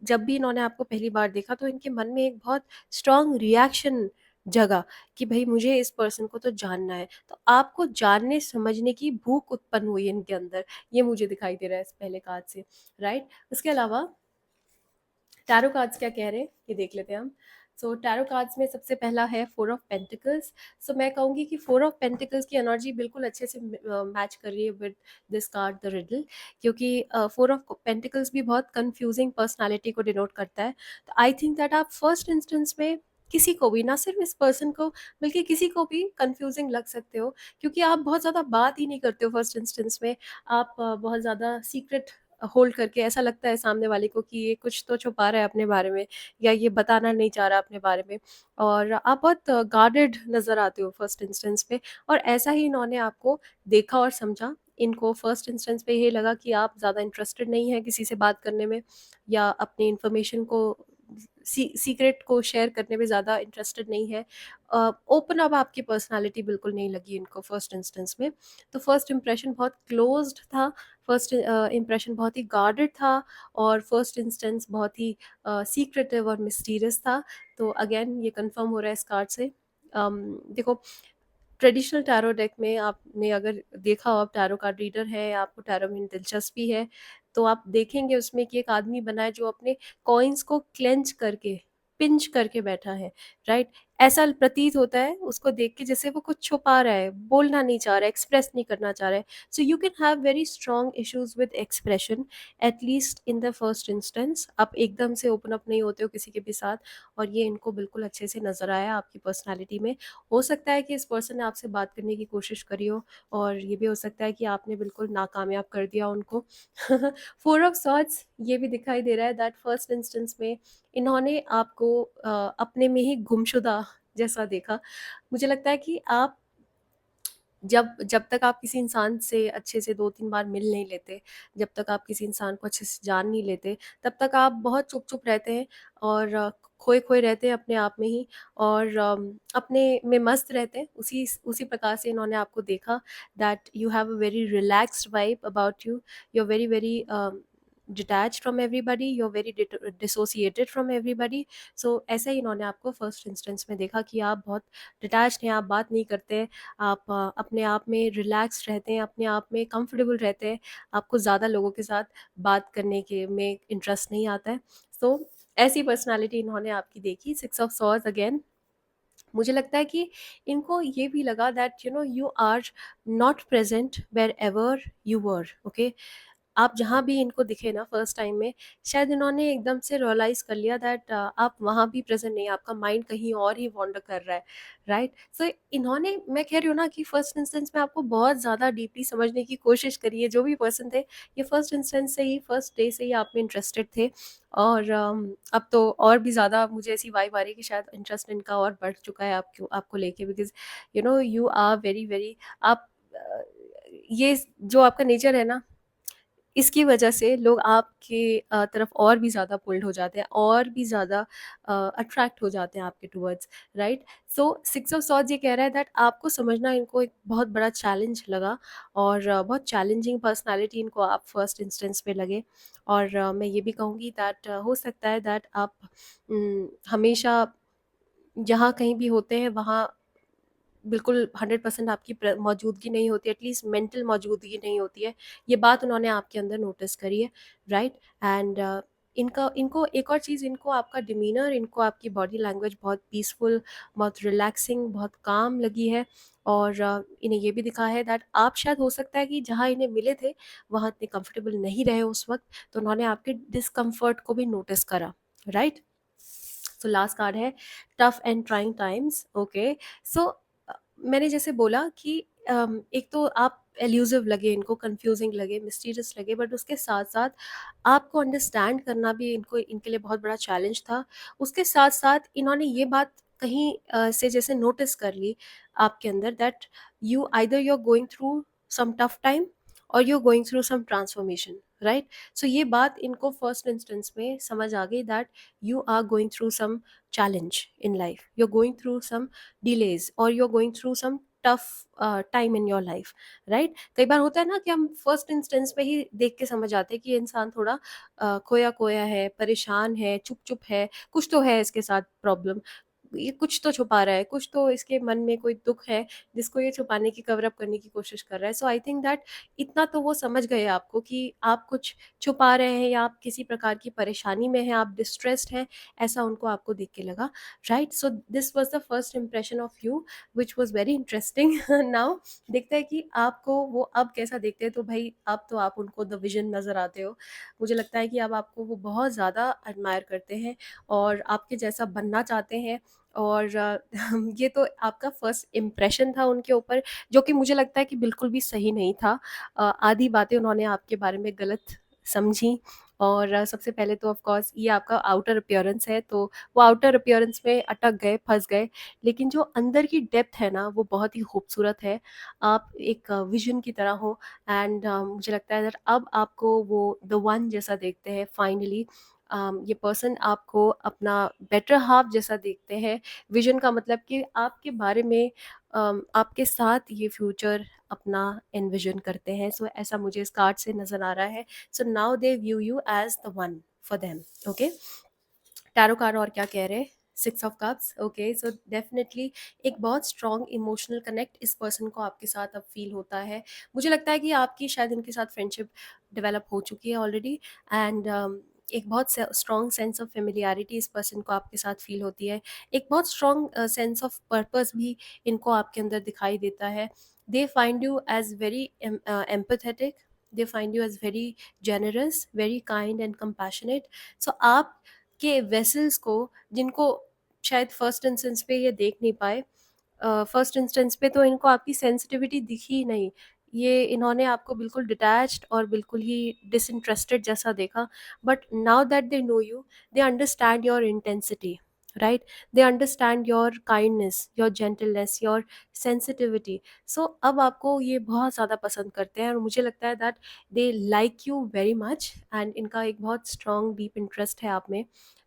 जब भी इन्होंने आपको पहली बार देखा, तो इनके मन में एक बहुत स्ट्रॉन्ग रिएक्शन जगा कि भाई मुझे इस पर्सन को तो जानना है। तो आपको जानने समझने की भूख उत्पन्न हुई इनके अंदर, ये मुझे दिखाई दे रहा है इस पहले कार्ड से, राइट। उसके अलावा टैरो कार्ड्स क्या कह रहे हैं ये देख लेते हैं हम। टैरो कार्ड्स में सबसे पहला है फोर ऑफ पेंटिकल्स। मैं कहूँगी कि फोर ऑफ पेंटिकल्स की एनर्जी बिल्कुल अच्छे से मैच कर रही है with this card the riddle, क्योंकि फोर ऑफ पेंटिकल्स भी बहुत कंफ्यूजिंग पर्सनालिटी को डिनोट करता है। तो आई थिंक दैट आप फर्स्ट इंस्टेंस में किसी को भी, ना सिर्फ इस पर्सन को, बल्कि किसी को भी कंफ्यूजिंग लग सकते हो, क्योंकि आप बहुत ज़्यादा बात ही नहीं करते हो फर्स्ट इंस्टेंस में। आप बहुत ज़्यादा सीक्रेट होल्ड करके, ऐसा लगता है सामने वाले को कि ये कुछ तो छुपा रहा है अपने बारे में, या ये बताना नहीं चाह रहा अपने बारे में। और आप बहुत गार्डेड नज़र आते हो फर्स्ट इंस्टेंस पे, और ऐसा ही इन्होंने आपको देखा और समझा इनको फर्स्ट इंस्टेंस पे ये लगा कि आप ज़्यादा इंटरेस्टेड नहीं हैं किसी से बात करने में, या अपनी इन्फॉर्मेशन को, सीक्रेट को शेयर करने में ज़्यादा इंटरेस्टेड नहीं है। ओपन अप आपकी पर्सनालिटी बिल्कुल नहीं लगी इनको फर्स्ट इंस्टेंस में। तो फर्स्ट इम्प्रेशन बहुत क्लोज्ड था, फर्स्ट इम्प्रेशन बहुत ही गार्डेड था, और फर्स्ट इंस्टेंस बहुत ही सीक्रेटिव और मिस्टीरियस था। तो अगेन ये कंफर्म हो रहा है इस कार्ड से। देखो, ट्रेडिशनल टैरो डेक में आपने अगर देखा हो, आप टैरो कार्ड रीडर है, आपको टैरो में दिलचस्पी है, तो आप देखेंगे उसमें कि एक आदमी बना है जो अपने कॉइन्स को क्लेंच करके, पिंच करके बैठा है, राइट। ऐसा प्रतीत होता है उसको देख के जैसे वो कुछ छुपा रहा है, बोलना नहीं चाह रहा है, एक्सप्रेस नहीं करना चाह रहा है। So you can have very strong issues with expression, at least in the first instance. आप एकदम से ओपन अप नहीं होते हो किसी के भी साथ, और ये इनको बिल्कुल अच्छे से नजर आया आपकी पर्सनैलिटी में। हो सकता है कि इस पर्सन ने आपसे बात करने की कोशिश करी हो, और ये भी हो सकता है कि आपने बिल्कुल नाकामयाब कर दिया उनको। फोर ऑफ सॉर्ड्स ये भी दिखाई दे रहा है दैट फर्स्ट इंस्टेंस में इन्होंने आपको अपने में ही गुमशुदा जैसा देखा। मुझे लगता है कि आप जब जब तक आप किसी इंसान से अच्छे से 2-3 बार मिल नहीं लेते, जब तक आप किसी इंसान को अच्छे से जान नहीं लेते, तब तक आप बहुत चुप-चुप रहते हैं, और खोए-खोए रहते हैं अपने आप में ही, और अपने में मस्त रहते हैं। उसी उसी प्रकार से इन्होंने आपको देखा that you have a very relaxed vibe about you, you are very very detached from everybody, you are very dissociated from everybody. So ऐसा ही इन्होंने आपको फर्स्ट इंस्टेंस में देखा कि आप बहुत डिटैच्ड हैं, आप बात नहीं करते, आप अपने आप में रिलैक्स रहते हैं, अपने आप में कंफर्टेबल रहते हैं, आपको ज़्यादा लोगों के साथ बात करने के में इंटरेस्ट नहीं आता है। सो ऐसी पर्सनालिटी इन्होंने आपकी देखी। सिक्स ऑफ सॉर्ड्स अगेन, मुझे लगता है कि इनको ये भी लगा that you are not present wherever you were, okay. आप जहाँ भी इनको दिखे ना फर्स्ट टाइम में, शायद इन्होंने एकदम से रियलाइज कर लिया दैट आप वहाँ भी प्रेजेंट नहीं, आपका माइंड कहीं और ही वॉन्डर कर रहा है, राइट। सो इन्होंने, मैं कह रही हूँ ना कि फर्स्ट इंस्टेंस में आपको बहुत ज़्यादा डीपली समझने की कोशिश करी है। जो भी पर्सन थे, ये फर्स्ट इंस्टेंस से ही, फर्स्ट डे से ही आप में इंटरेस्टेड थे, और अब तो और भी ज़्यादा मुझे ऐसी वाइब आ रही है कि शायद इंटरेस्ट इनका और बढ़ चुका है आपको आपको लेके, because you are very very, आप ये जो आपका नेचर है ना, इसकी वजह से लोग आपके तरफ और भी ज़्यादा पुल्ड हो जाते हैं, और भी ज़्यादा अट्रैक्ट हो जाते हैं आपके towards, right. So six of swords ये कह रहा है दैट आपको समझना इनको एक बहुत बड़ा चैलेंज लगा, और बहुत चैलेंजिंग पर्सनालिटी इनको आप फर्स्ट इंस्टेंस पे लगे। और मैं ये भी कहूँगी दैट हो सकता है दैट आप हमेशा जहाँ कहीं भी होते हैं वहाँ बिल्कुल 100% आपकी मौजूदगी नहीं होती, एटलीस्ट मेंटल मौजूदगी नहीं होती है। ये बात उन्होंने आपके अंदर नोटिस करी है, राइट। एंड इनका इनको एक और चीज़, इनको आपका डिमीनर, इनको आपकी बॉडी लैंग्वेज बहुत पीसफुल, बहुत रिलैक्सिंग, बहुत काम लगी है। और इन्हें ये भी दिखा है दैट आप शायद, हो सकता है कि जहाँ इन्हें मिले थे वहाँ इतने कंफर्टेबल नहीं रहे उस वक्त, तो उन्होंने आपके डिसकम्फर्ट को भी नोटिस करा, राइट। सो लास्ट कार्ड है tough and trying times, okay. So मैंने जैसे बोला कि एक तो आप एल्यूसिव लगे इनको, कंफ्यूजिंग लगे, मिस्टीरियस लगे, बट उसके साथ साथ आपको अंडरस्टैंड करना भी इनको, इनके लिए बहुत बड़ा चैलेंज था। उसके साथ साथ इन्होंने ये बात कहीं से जैसे नोटिस कर ली आपके अंदर that you either you are going through some tough time, और you are going through some transformation, right. So ये बात इनको फर्स्ट इंस्टेंस में समझ आ गई that you are going through some challenge in life, you're going through some delays, or you're going through some tough time in your life, right। कई बार होता है ना कि हम फर्स्ट इंस्टेंस में ही देख के समझ आते हैं कि ये इंसान थोड़ा खोया खोया है, परेशान है, चुप चुप है, कुछ तो है इसके साथ प्रॉब्लम, ये कुछ तो छुपा रहा है, कुछ तो इसके मन में कोई दुख है जिसको ये छुपाने की, कवर अप करने की कोशिश कर रहा है। सो आई थिंक दैट इतना तो वो समझ गए आपको कि आप कुछ छुपा रहे हैं, या आप किसी प्रकार की परेशानी में हैं, आप डिस्ट्रेस्ड हैं, ऐसा उनको आपको देख के लगा, right. So this was the first impression of you which was very interesting. Now देखते हैं कि आपको वो अब कैसा देखते हैं। तो भाई अब तो आप उनको द विजन नज़र आते हो, मुझे लगता है कि अब आपको वो बहुत ज़्यादा एडमायर करते हैं, और आपके जैसा बनना चाहते हैं। और ये तो आपका फर्स्ट इम्प्रेशन था उनके ऊपर, जो कि मुझे लगता है कि बिल्कुल भी सही नहीं था। आधी बातें उन्होंने आपके बारे में गलत समझी, और सबसे पहले तो ऑफ कोर्स ये आपका आउटर अपीयरेंस है, तो वो आउटर अपीयरेंस में अटक गए, फंस गए, लेकिन जो अंदर की डेप्थ है ना वो बहुत ही खूबसूरत है। आप एक विजन की तरह हो, एंड मुझे लगता है that अब आपको वो द वन जैसा देखते हैं फाइनली। ये पर्सन आपको अपना बेटर हाफ जैसा देखते हैं। विजन का मतलब कि आपके बारे में आपके साथ ये फ्यूचर अपना एनविजन करते हैं। सो ऐसा मुझे इस कार्ड से नज़र आ रहा है। So now they view you as the one for them. Okay, tarot card और क्या कह रहे हैं? Six of cups. Okay, so definitely एक बहुत स्ट्रॉन्ग इमोशनल कनेक्ट इस पर्सन को आपके साथ अब फील होता है। मुझे लगता है कि आपकी शायद इनके साथ फ्रेंडशिप डेवलप हो चुकी है ऑलरेडी, एंड एक बहुत स्ट्रॉन्ग सेंस ऑफ फेमिलियरिटी इस पर्सन को आपके साथ फील होती है। एक बहुत स्ट्रॉन्ग सेंस ऑफ पर्पस भी इनको आपके अंदर दिखाई देता है। They find you as very empathetic, they find you as very generous, very kind and compassionate. So आप के वेसल्स को, जिनको शायद फर्स्ट इंस्टेंस पे ये देख नहीं पाए, फर्स्ट इंस्टेंस पे तो इनको आपकी सेंसिटिविटी दिखी ही नहीं। ये इन्होंने आपको बिल्कुल डिटैच्ड और बिल्कुल ही डिसइंटरेस्टेड जैसा देखा। But now that they know you, they understand your intensity, right? They understand your kindness, your gentleness, your sensitivity. So अब आपको ये बहुत ज़्यादा पसंद करते हैं, और मुझे लगता है that they like you very much, and इनका एक बहुत स्ट्रॉन्ग डीप इंटरेस्ट है आप में,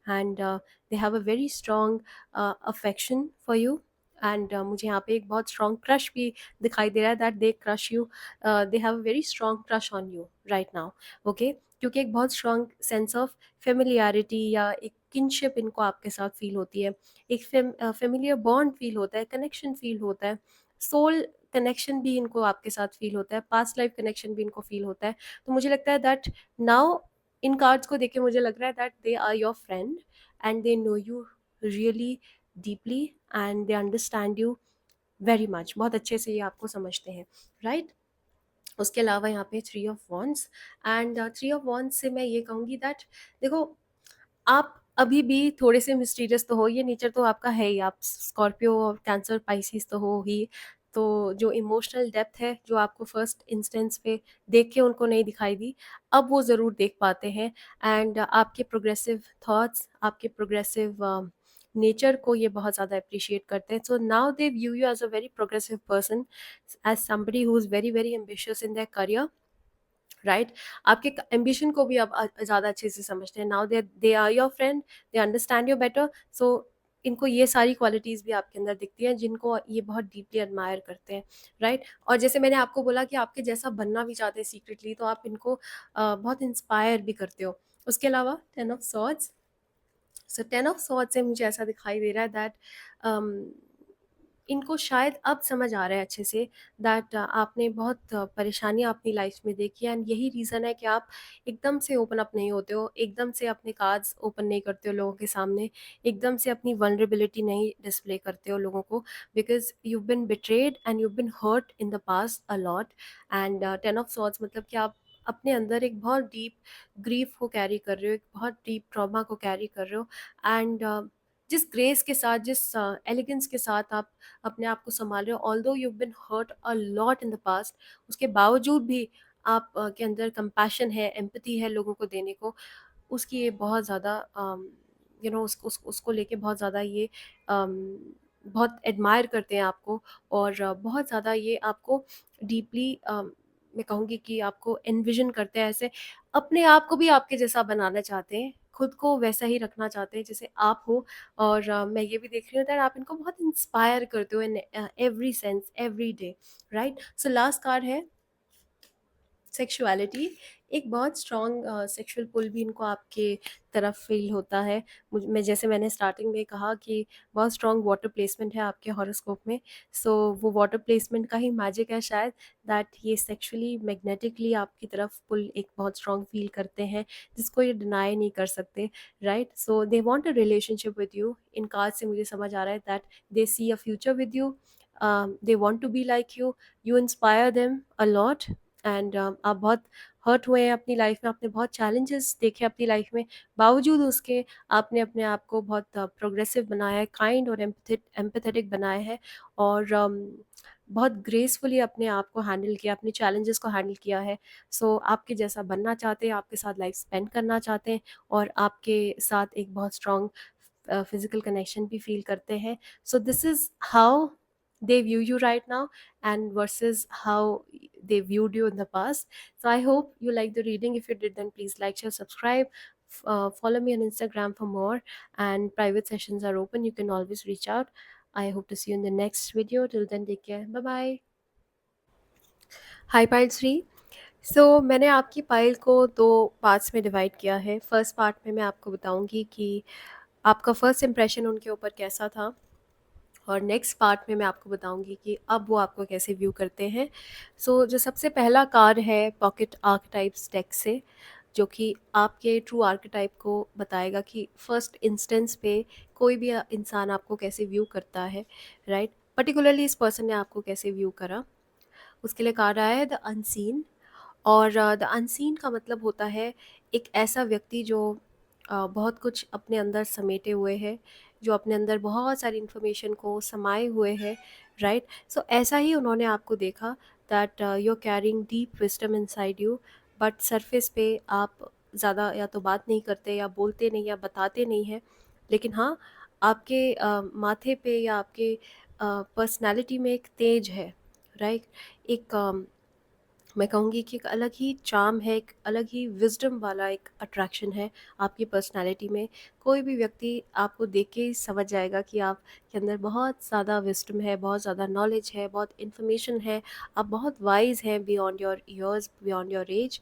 and they have a very strong affection for you. And मुझे यहाँ पे एक बहुत स्ट्रॉन्ग क्रश भी दिखाई दे रहा है, that they crush you, they have a very strong crush on you right now. Okay, क्योंकि एक बहुत स्ट्रॉन्ग सेंस ऑफ फेमिलियरिटी या एक किनशिप इनको आपके साथ फील होती है। एक फेमिलियर बॉन्ड फील होता है, कनेक्शन फील होता है, सोल कनेक्शन भी इनको आपके साथ फील होता है, पास्ट लाइफ कनेक्शन भी इनको फील होता है। तो मुझे लगता है दैट नाउ इन कार्ड्स को देख के मुझे लग रहा है that they are your friend, and they know you really deeply, and they understand you very much. बहुत अच्छे से ये आपको समझते हैं, राइट? उसके अलावा यहाँ पे three of wands, and three of wands से मैं ये कहूँगी दैट देखो, आप अभी भी थोड़े से मिस्टीरियस तो हो, ये नेचर तो आपका है ही, आप स्कॉर्पियो और कैंसर पाइसिस तो हो ही। तो जो इमोशनल डेप्थ है जो आपको फर्स्ट इंस्टेंस पे देख के उनको नहीं दिखाई दी, अब वो ज़रूर देख पाते हैं। एंड आपके प्रोग्रेसिव थॉट्स, आपके प्रोग्रेसिव नेचर को ये बहुत ज़्यादा अप्रिशिएट करते हैं। So now they view you as a very progressive person, as somebody who is very very ambitious in their career, right? आपके एम्बिशन को भी अब ज़्यादा अच्छे से समझते हैं। Now they are your friend, they understand your better. So इनको ये सारी क्वालिटीज़ भी आपके अंदर दिखती हैं जिनको ये बहुत डीपली एडमायर करते हैं, राइट? और जैसे मैंने आपको बोला कि आपके जैसा बनना भी चाहते हैं सीक्रेटली, तो आप इनको बहुत इंस्पायर भी करते हो। उसके अलावा ten of swords, so ten of sword से मुझे ऐसा दिखाई दे रहा है दैट इनको शायद अब समझ आ रहा है अच्छे से दैट आपने बहुत परेशानियाँ अपनी लाइफ में देखी हैं, एंड यही रीज़न है कि आप एकदम से ओपन अप नहीं होते हो, एकदम से अपने कार्ड्स ओपन नहीं करते हो लोगों के सामने, एकदम से अपनी वल्नरेबिलिटी नहीं डिस्प्ले करते हो लोगों को, because you been betrayed and you been hurt in the past a lot. And ten of swords मतलब कि आप अपने अंदर एक बहुत डीप ग्रीफ को कैरी कर रहे हो, एक बहुत डीप ट्रॉमा को कैरी कर रहे हो, एंड जिस ग्रेस के साथ, जिस एलिगेंस के साथ आप अपने आप को संभाल रहे हो, although you been hurt a lot in the past, उसके बावजूद भी आप के अंदर कंपैशन है, एम्पैथी है लोगों को देने को, उसकी ये बहुत ज़्यादा उसको लेके बहुत ज़्यादा ये बहुत एडमायर करते हैं आपको, और बहुत ज़्यादा ये आपको डीपली मैं कहूँगी कि आपको एनविजन करते हैं ऐसे, अपने आप को भी आपके जैसा बनाना चाहते हैं, खुद को वैसा ही रखना चाहते हैं जैसे आप हो। और मैं ये भी देख रही हूँ दैट आप इनको बहुत इंस्पायर करते हो in every sense, every day, right? So last card है सेक्सुअलिटी। एक बहुत स्ट्रॉन्ग सेक्सुअल पुल भी इनको आपके तरफ फील होता है। मैं जैसे मैंने स्टार्टिंग में कहा कि बहुत स्ट्रॉन्ग वाटर प्लेसमेंट है आपके हॉरोस्कोप में। सो वो वाटर प्लेसमेंट का ही मैजिक है शायद, दैट ये सेक्सुअली मैग्नेटिकली आपकी तरफ पुल एक बहुत स्ट्रॉन्ग फील करते हैं, जिसको ये डिनाई नहीं कर सकते, right? So they want a relationship with you. इन कार्ड से मुझे समझ आ रहा है that they see a future with you, they want to be like you, you inspire them a lot, and आप बहुत हर्ट हुए हैं अपनी लाइफ में, आपने बहुत चैलेंजेस देखे अपनी लाइफ में, बावजूद उसके आपने अपने आप को बहुत प्रोग्रेसिव बनाया है, काइंड और एम्पथेटिक बनाया है। और बहुत ग्रेसफुली अपने आप को हैंडल किया, अपने चैलेंजेस को हैंडल किया है। सो आपके जैसा बनना चाहते हैं, आपके साथ लाइफ स्पेंड करना चाहते हैं, और आपके साथ एक बहुत स्ट्रॉन्ग फिजिकल कनेक्शन भी फील करते हैं। So this is how they view you right now, and versus how they viewed you in the past. So I hope you like the reading. If you did, then please like, share, subscribe. Follow me on Instagram for more, and private sessions are open. You can always reach out. I hope to see you in the next video. Till then, take care. Bye bye. Hi pile Shri. मैंने आपकी pile को दो parts में divide किया है। First part में मैं आपको बताऊंगी कि आपका फर्स्ट इम्प्रेशन उनके ऊपर कैसा था, और नेक्स्ट पार्ट में मैं आपको बताऊंगी कि अब वो आपको कैसे व्यू करते हैं। जो सबसे पहला कार्ड है पॉकेट आर्केटाइप्स डेक से, जो कि आपके ट्रू आर्केटाइप को बताएगा कि फर्स्ट इंस्टेंस पे कोई भी इंसान आपको कैसे व्यू करता है, राइट। पर्टिकुलरली इस पर्सन ने आपको कैसे व्यू करा, उसके लिए कार्ड आया है द अनसीन। और द अनसीन का मतलब होता है एक ऐसा व्यक्ति जो बहुत कुछ अपने अंदर समेटे हुए है, जो अपने अंदर बहुत सारी इन्फॉर्मेशन को समाये हुए है, राइट। ऐसा ही उन्होंने आपको देखा, that you are carrying deep wisdom inside you, but surface पे आप ज़्यादा या तो बात नहीं करते, या बोलते नहीं, या बताते नहीं हैं। लेकिन हाँ, आपके माथे पे या आपके पर्सनालिटी में एक तेज है, राइट। एक मैं कहूँगी कि एक अलग ही चार्म है, एक अलग ही विज़डम वाला एक अट्रैक्शन है आपकी पर्सनैलिटी में। कोई भी व्यक्ति आपको देख के ही समझ जाएगा कि आपके अंदर बहुत ज़्यादा विज़डम है, बहुत ज़्यादा नॉलेज है, बहुत इन्फॉर्मेशन है, आप बहुत वाइज़ हैं beyond your years, beyond your age.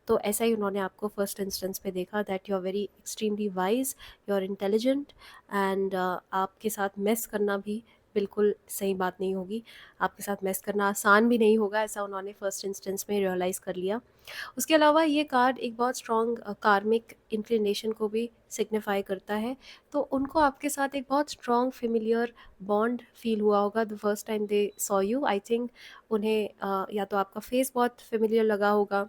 तो ऐसा ही उन्होंने आपको फर्स्ट इंस्टेंस पे देखा, that you are very extremely wise, you are intelligent, and आपके साथ मेस करना भी बिल्कुल सही बात नहीं होगी। आपके साथ मेस करना आसान भी नहीं होगा, ऐसा उन्होंने फर्स्ट इंस्टेंस में रियलाइज़ कर लिया। उसके अलावा ये कार्ड एक बहुत स्ट्रॉन्ग कार्मिक इंक्लिनेशन को भी सिग्निफाई करता है। तो उनको आपके साथ एक बहुत स्ट्रॉन्ग फेमिलियर बॉन्ड फील हुआ होगा the first time they saw you. I think उन्हें या तो आपका फेस बहुत फेमिलियर लगा होगा,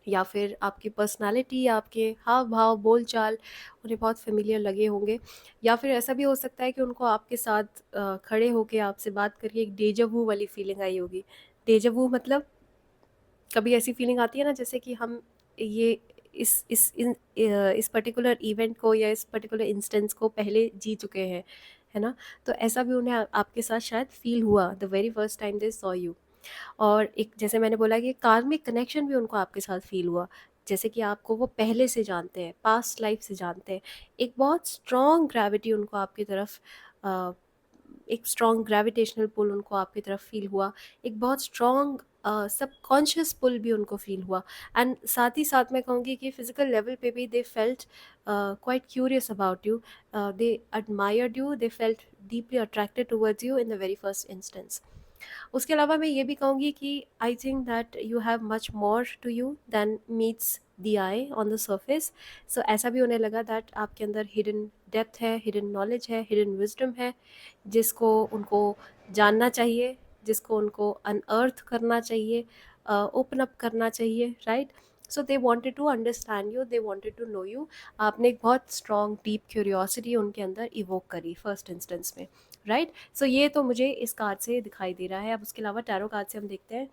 या फिर आपकी पर्सनालिटी या आपके हाव भाव बोल चाल उन्हें बहुत फेमिलियर लगे होंगे। या फिर ऐसा भी हो सकता है कि उनको आपके साथ खड़े होके आपसे बात करके एक डेजावू वाली फीलिंग आई होगी। डेजावू मतलब कभी ऐसी फीलिंग आती है ना, जैसे कि हम ये इस पर्टिकुलर इवेंट को या इस पर्टिकुलर इंस्टेंस को पहले जी चुके हैं, है ना। तो ऐसा भी उन्हें आपके साथ शायद फील हुआ the very first time they saw you. और एक जैसे मैंने बोला कि कार्मिक कनेक्शन भी उनको आपके साथ फील हुआ, जैसे कि आपको वो पहले से जानते हैं, पास्ट लाइफ से जानते हैं। एक बहुत स्ट्रॉन्ग ग्रेविटी उनको आपकी तरफ एक स्ट्रॉन्ग ग्रेविटेशनल पुल उनको आपकी तरफ फील हुआ। एक बहुत स्ट्रॉन्ग सबकॉन्शियस पुल भी उनको फील हुआ। एंड साथ ही साथ मैं कहूँगी कि फिजिकल लेवल पे भी they felt quite curious about you, they admired you, they felt deeply attracted towards you in the very first instance. उसके अलावा मैं ये भी कहूँगी कि I think that you have much more to you than meets the eye on the surface. ऐसा भी उन्हें लगा दैट आपके अंदर हिडन डेप्थ है, हिडन नॉलेज है, हिडन विजडम है, जिसको उनको जानना चाहिए, जिसको उनको अनअर्थ करना चाहिए, ओपन अप करना चाहिए, right. They wanted to understand you, they wanted to know you. आपने एक बहुत स्ट्रॉन्ग डीप क्यूरियोसिटी उनके अंदर इवोक करी फर्स्ट इंस्टेंस में, राइट। ये तो मुझे इस कार्ड से दिखाई दे रहा है। अब उसके अलावा टैरो कार्ड से हम देखते हैं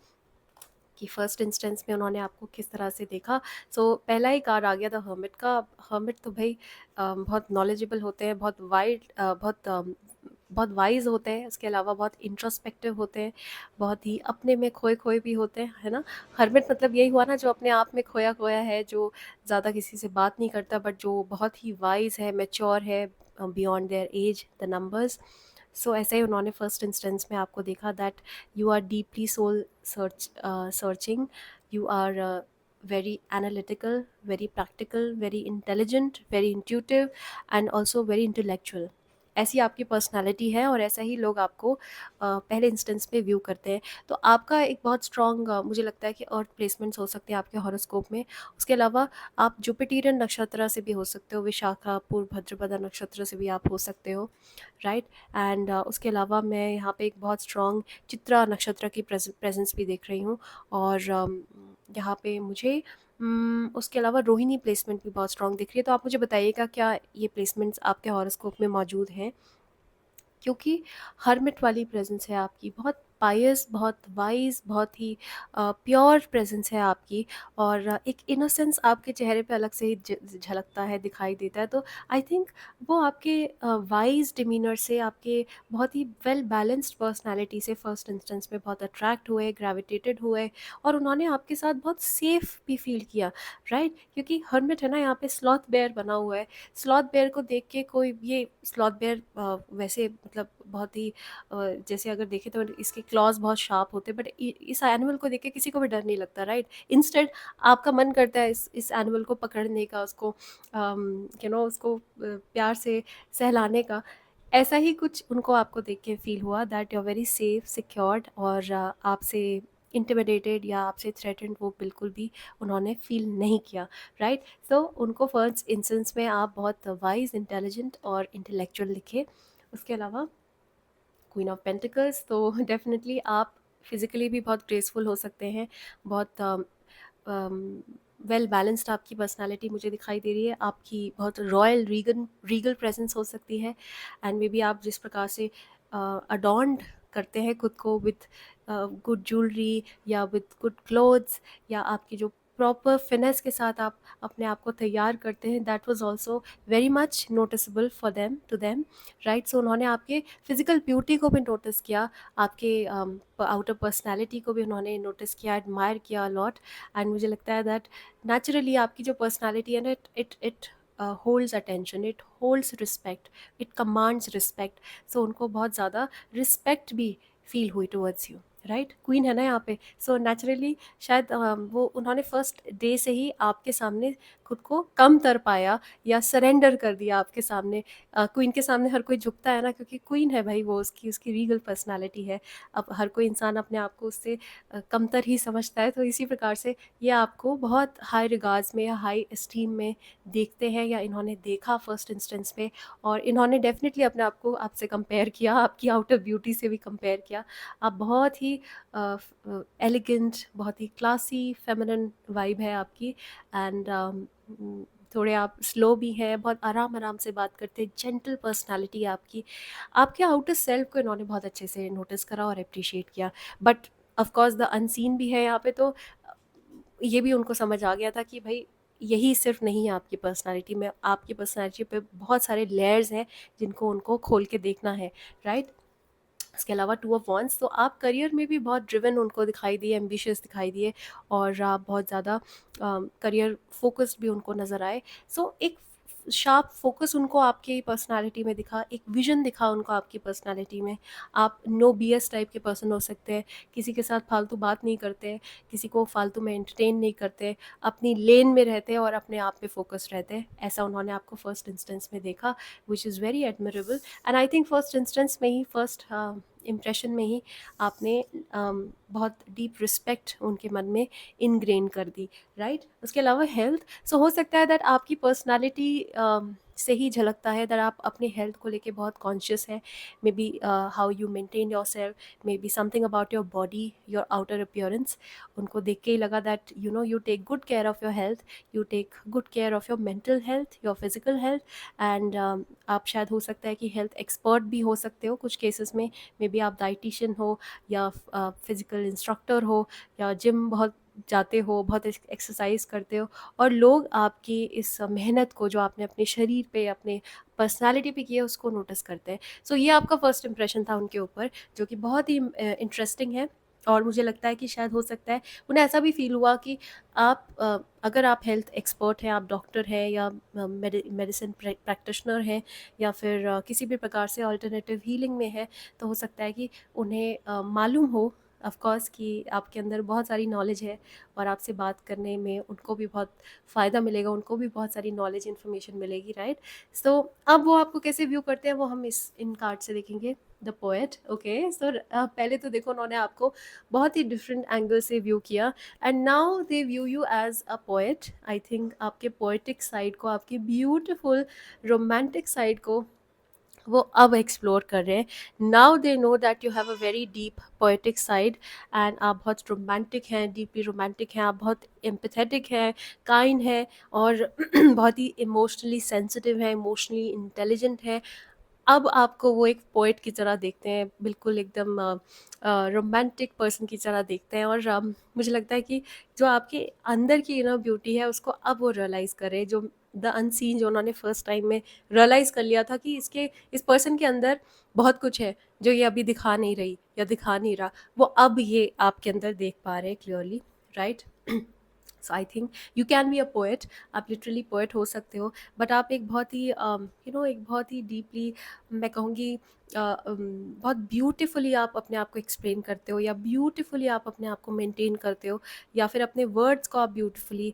कि फर्स्ट इंस्टेंस में उन्होंने आपको किस तरह से देखा। पहला ही कार्ड आ गया था हर्मिट का। हर्मिट तो भाई बहुत नॉलेजेबल होते हैं, बहुत वाइड, बहुत वाइज होते हैं, उसके अलावा बहुत इंट्रोस्पेक्टिव होते हैं, बहुत ही अपने में खोए खोए भी होते हैं, है ना। हर्मिट मतलब यही हुआ ना, जो अपने आप में खोया खोया है, जो ज़्यादा किसी से बात नहीं करता, बट जो बहुत ही वाइज है, मैच्योर है, beyond their age the numbers. ऐसे ही उन्होंने फर्स्ट इंस्टेंस में आपको देखा that you are deeply soul searching, you are very analytical, very practical, very intelligent, very intuitive, and also very intellectual। ऐसी आपकी पर्सनालिटी है, और ऐसा ही लोग आपको पहले इंस्टेंस पे व्यू करते हैं। तो आपका एक बहुत स्ट्रॉन्ग मुझे लगता है कि अर्थ प्लेसमेंट्स हो सकते हैं आपके हॉरोस्कोप में। उसके अलावा आप जुपिटेरियन नक्षत्र से भी हो सकते हो, विशाखा पूर्व भद्रपदा नक्षत्र से भी आप हो सकते हो, राइट। एंड उसके अलावा मैं यहाँ पे एक बहुत स्ट्रॉन्ग चित्रा नक्षत्र की प्रेजेंस भी देख रही हूँ। और यहाँ पे मुझे उसके अलावा रोहिणी प्लेसमेंट भी बहुत स्ट्रॉन्ग दिख रही है। तो आप मुझे बताइएगा क्या ये प्लेसमेंट्स आपके हॉरोस्कोप में मौजूद हैं, क्योंकि हर्मिट वाली प्रेजेंस है आपकी, बहुत पायस, बहुत वाइज, बहुत ही प्योर प्रेजेंस है आपकी। और एक इनोसेंस आपके चेहरे पे अलग से ही झलकता है, दिखाई देता है। तो आई थिंक वो आपके वाइज डिमीनर से, आपके बहुत ही वेल बैलेंस्ड पर्सनालिटी से फर्स्ट इंस्टेंस में बहुत अट्रैक्ट हुए, ग्रेविटेटेड हुए, और उन्होंने आपके साथ बहुत सेफ भी फील किया, राइट? क्योंकि हर्मिट है ना, यहाँ पे स्लॉथ बेयर बना हुआ है। स्लॉथ बेयर को देख के कोई, ये स्लॉथ बेयर वैसे मतलब बहुत ही जैसे अगर देखें तो इसके क्लॉज बहुत शार्प होते हैं, बट इस एनिमल को देख के किसी को भी डर नहीं लगता, राइट? इंस्टेंट आपका मन करता है इस एनिमल को पकड़ने का, उसको उसको प्यार से सहलाने का। ऐसा ही कुछ उनको आपको देख के फील हुआ that you are very safe, secured, और आपसे इंटिमिडेटेड या आपसे थ्रेटेंड वो बिल्कुल भी उन्होंने फील नहीं किया, राइट? तो उनको फर्स्ट इंस्टेंस में आप बहुत वाइज, इंटेलिजेंट और इंटेलेक्चुअल दिखे। उसके अलावा क्वीन ऑफ पेंटिकल्स, तो डेफिनेटली आप फिजिकली भी बहुत ग्रेसफुल हो सकते हैं, बहुत वेल बैलेंस्ड आपकी पर्सनालिटी मुझे दिखाई दे रही है। आपकी बहुत रॉयल रीगन रीगल प्रेजेंस हो सकती है। एंड मे बी आप जिस प्रकार से अडॉर्न्ड करते हैं खुद को विथ गुड ज्वेलरी या विथ गुड क्लोथ्स, या आपकी जो प्रॉपर फिनेस के साथ आप अपने आप को तैयार करते हैं, that was also very much noticeable for them, to them, right? So उन्होंने आपके फिजिकल ब्यूटी को भी नोटिस किया, आपके आउटर पर्सनैलिटी को भी उन्होंने नोटिस किया, एडमायर किया लॉट। एंड मुझे लगता है दैट नेचुरली आपकी जो पर्सनैलिटी है ना, it it holds attention, it holds respect, it commands respect. So उनको बहुत ज़्यादा रिस्पेक्ट भी फील हुई टुवर्ड्स यू, राइट? क्वीन है ना यहाँ पे, सो नेचुरली शायद वो उन्होंने फर्स्ट डे से ही आपके सामने खुद को कम तर पाया या सरेंडर कर दिया आपके सामने। क्वीन के सामने हर कोई झुकता है ना, क्योंकि क्वीन है भाई, वो उसकी रीगल पर्सनालिटी है। अब हर कोई इंसान अपने आप को उससे कमतर ही समझता है, तो इसी प्रकार से ये आपको बहुत हाई रिगार्ड्स में या हाई एस्टीम में देखते हैं, या इन्होंने देखा फर्स्ट इंस्टेंस में। और इन्होंने डेफिनेटली अपने आप को आपसे कंपेयर किया, आपकी आउटर ब्यूटी से भी कंपेयर किया। आप बहुत ही एलिगेंट, बहुत ही क्लासी फेमिनिन वाइब है आपकी। एंड थोड़े आप स्लो भी हैं, बहुत आराम आराम से बात करते हैं, जेंटल पर्सनालिटी है आपकी। आपके आउटर सेल्फ को इन्होंने बहुत अच्छे से नोटिस करा और अप्रिशिएट किया। But of course the unseen भी है यहाँ पे, तो ये भी उनको समझ आ गया था कि भाई यही सिर्फ नहीं है आपकी पर्सनालिटी में, आपकी पर्सनालिटी पे बहुत सारे लेयर्स हैं जिनको उनको खोल के देखना है, राइट? इसके अलावा टू ऑफ वॉन्स, तो आप करियर में भी बहुत ड्रिवन उनको दिखाई दिए, एम्बिशियस दिखाई दिए, और आप बहुत ज़्यादा करियर फोकस्ड भी उनको नज़र आए। सो एक शार्प फोकस उनको आपकी पर्सनालिटी में दिखा, एक विजन दिखा उनको आपकी पर्सनालिटी में। आप नो बीएस टाइप के पर्सन हो सकते हैं, किसी के साथ फालतू बात नहीं करते हैं, किसी को फालतू में एंटरटेन नहीं करते, अपनी लेन में रहते हैं और अपने आप पे फोकस रहते हैं। ऐसा उन्होंने आपको फर्स्ट इंस्टेंस में देखा, which is very admirable. And I think first instance में ही, फर्स्ट इम्प्रेशन में ही आपने बहुत डीप रिस्पेक्ट उनके मन में इनग्रेन कर दी, राइट? उसके अलावा हेल्थ, सो हो सकता है दैट आपकी पर्सनालिटी से ही झलकता है दैट आप अपने हेल्थ को लेके बहुत कॉन्शियस हैं। Maybe how you maintain yourself, maybe something about your body, your outer appearance. उनको देख के ही लगा that you take good care of your health, you take good care of your mental health, your physical health. And आप शायद हो सकता है कि हेल्थ एक्सपर्ट भी हो सकते हो कुछ केसेस में। मे बी आप डाइटिशियन हो, या फिजिकल इंस्ट्रक्टर हो, या जिम बहुत जाते हो, बहुत एक्सरसाइज करते हो, और लोग आपकी इस मेहनत को जो आपने अपने शरीर पे, अपने पर्सनालिटी पे की है, उसको नोटिस करते हैं। सो ये आपका फर्स्ट इंप्रेशन था उनके ऊपर, जो कि बहुत ही इंटरेस्टिंग है। और मुझे लगता है कि शायद हो सकता है उन्हें ऐसा भी फील हुआ कि आप अगर आप हेल्थ एक्सपर्ट हैं, आप डॉक्टर हैं, या मेडिसिन प्रैक्टिशनर हैं, या फिर किसी भी प्रकार से अल्टरनेटिव हीलिंग में है, तो हो सकता है कि उन्हें मालूम हो ऑफ कोर्स कि आपके अंदर बहुत सारी नॉलेज है, और आपसे बात करने में उनको भी बहुत फ़ायदा मिलेगा, उनको भी बहुत सारी नॉलेज इन्फॉर्मेशन मिलेगी, राइट? सो अब वो आपको कैसे व्यू करते हैं वो हम इन कार्ड से देखेंगे। The poet, okay. सो पहले तो देखो उन्होंने आपको बहुत ही डिफरेंट एंगल से व्यू किया, and now they view you as a poet. I think आपके पोएटिक साइड को, आपकी ब्यूटिफुल रोमांटिक साइड को वो अब एक्सप्लोर कर रहे हैं। Now they know that you have a very deep poetic side, and आप बहुत रोमांटिक हैं, डीपली रोमांटिक हैं, आप बहुत एम्पैथेटिक हैं, काइंड हैं, और बहुत ही इमोशनली सेंसिटिव हैं, इमोशनली इंटेलिजेंट हैं। अब आपको वो एक पोएट की तरह देखते हैं, बिल्कुल एकदम रोमांटिक पर्सन की तरह देखते हैं। और मुझे लगता है कि जो आपके अंदर की इनर ब्यूटी है उसको अब वो रियलाइज़ करें, जो द अनसीन जो उन्होंने फर्स्ट टाइम में रियलाइज़ कर लिया था कि इसके इस पर्सन के अंदर बहुत कुछ है जो ये अभी दिखा नहीं रही या दिखा नहीं रहा, वो अब ये आपके अंदर देख पा रहे हैं clearly, right. So I think you can be a poet, आप लिटरली पोएट हो सकते हो, बट आप एक बहुत ही एक बहुत ही डीपली, मैं कहूँगी बहुत ब्यूटीफुली आप अपने आप को एक्सप्लेन करते हो, या ब्यूटीफुली आप अपने आप को मेंटेन करते हो, या फिर अपने वर्ड्स को आप ब्यूटीफुली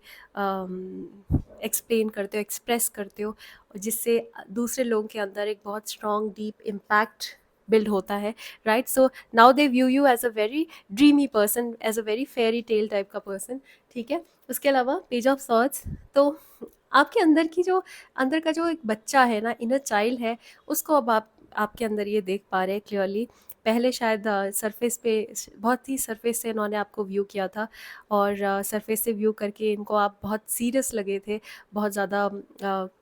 एक्सप्लेन करते हो, एक्सप्रेस करते हो, जिससे दूसरे लोगों के अंदर एक बहुत स्ट्रॉन्ग डीप इम्पैक्ट बिल्ड होता है, right. So now they view you as a very dreamy person, as a very fairy tale type का पर्सन, ठीक है। उसके अलावा पेज ऑफ सॉर्ड्स, तो आपके अंदर की जो अंदर का जो एक बच्चा है ना, इनर चाइल्ड है, उसको अब आप आपके अंदर ये देख पा रहे हैं क्लियरली। पहले शायद सरफेस पे बहुत ही सरफेस से इन्होंने आपको व्यू किया था, और सरफेस से व्यू करके इनको आप बहुत सीरियस लगे थे, बहुत ज़्यादा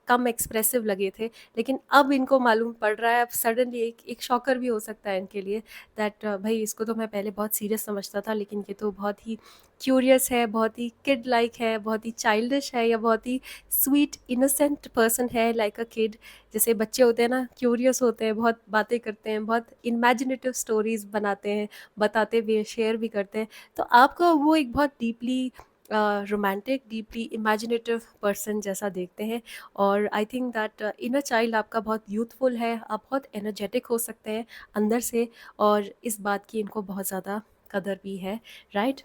कम एक्सप्रेसिव लगे थे। लेकिन अब इनको मालूम पड़ रहा है, अब सडनली एक शॉकर भी हो सकता है इनके लिए, दैट भाई इसको तो मैं पहले बहुत सीरियस समझता था, लेकिन ये तो बहुत ही क्यूरियस है, बहुत ही किड लाइक है, बहुत ही चाइल्डिश है, या बहुत ही स्वीट इनोसेंट पर्सन है, लाइक अ किड। जैसे बच्चे होते हैं ना, क्यूरियस होते हैं, बहुत बातें करते हैं, बहुत इमेजिनेटिव स्टोरीज बनाते हैं, बताते भी हैं, शेयर भी करते हैं। तो आपको वो एक बहुत deeply romantic, deeply imaginative person जैसा देखते हैं। और आई थिंक दैट इनर चाइल्ड आपका बहुत यूथफुल है, आप बहुत एनर्जेटिक हो सकते हैं अंदर से, और इस बात की इनको बहुत ज़्यादा कदर भी है, राइट।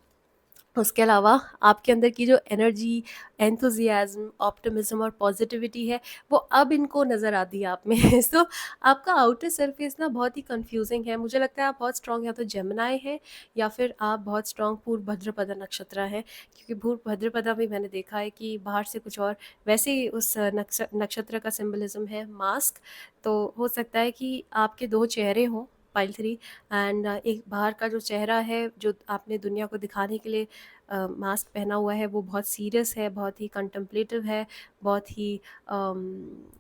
उसके अलावा आपके अंदर की जो एनर्जी, एंथुजियाज्म, ऑप्टिमिज्म और पॉजिटिविटी है, वो अब इनको नज़र आती है आप में। सो आपका आउटर सरफेस ना बहुत ही कंफ्यूजिंग है। मुझे लगता है आप बहुत स्ट्रॉन्ग या तो जेमिनाई हैं, या फिर आप बहुत स्ट्रॉन्ग पूर्व भद्रपदा नक्षत्र हैं, क्योंकि पूर्व भद्रपदा में मैंने देखा है कि बाहर से कुछ और, वैसे ही उस नक्षत्र का सिंबलिज्म है मास्क। तो हो सकता है कि आपके दो चेहरे हों, पाइल थ्री, एंड एक बाहर का जो चेहरा है जो आपने दुनिया को दिखाने के लिए मास्क पहना हुआ है, वो बहुत सीरियस है, बहुत ही कंtemplative है, बहुत ही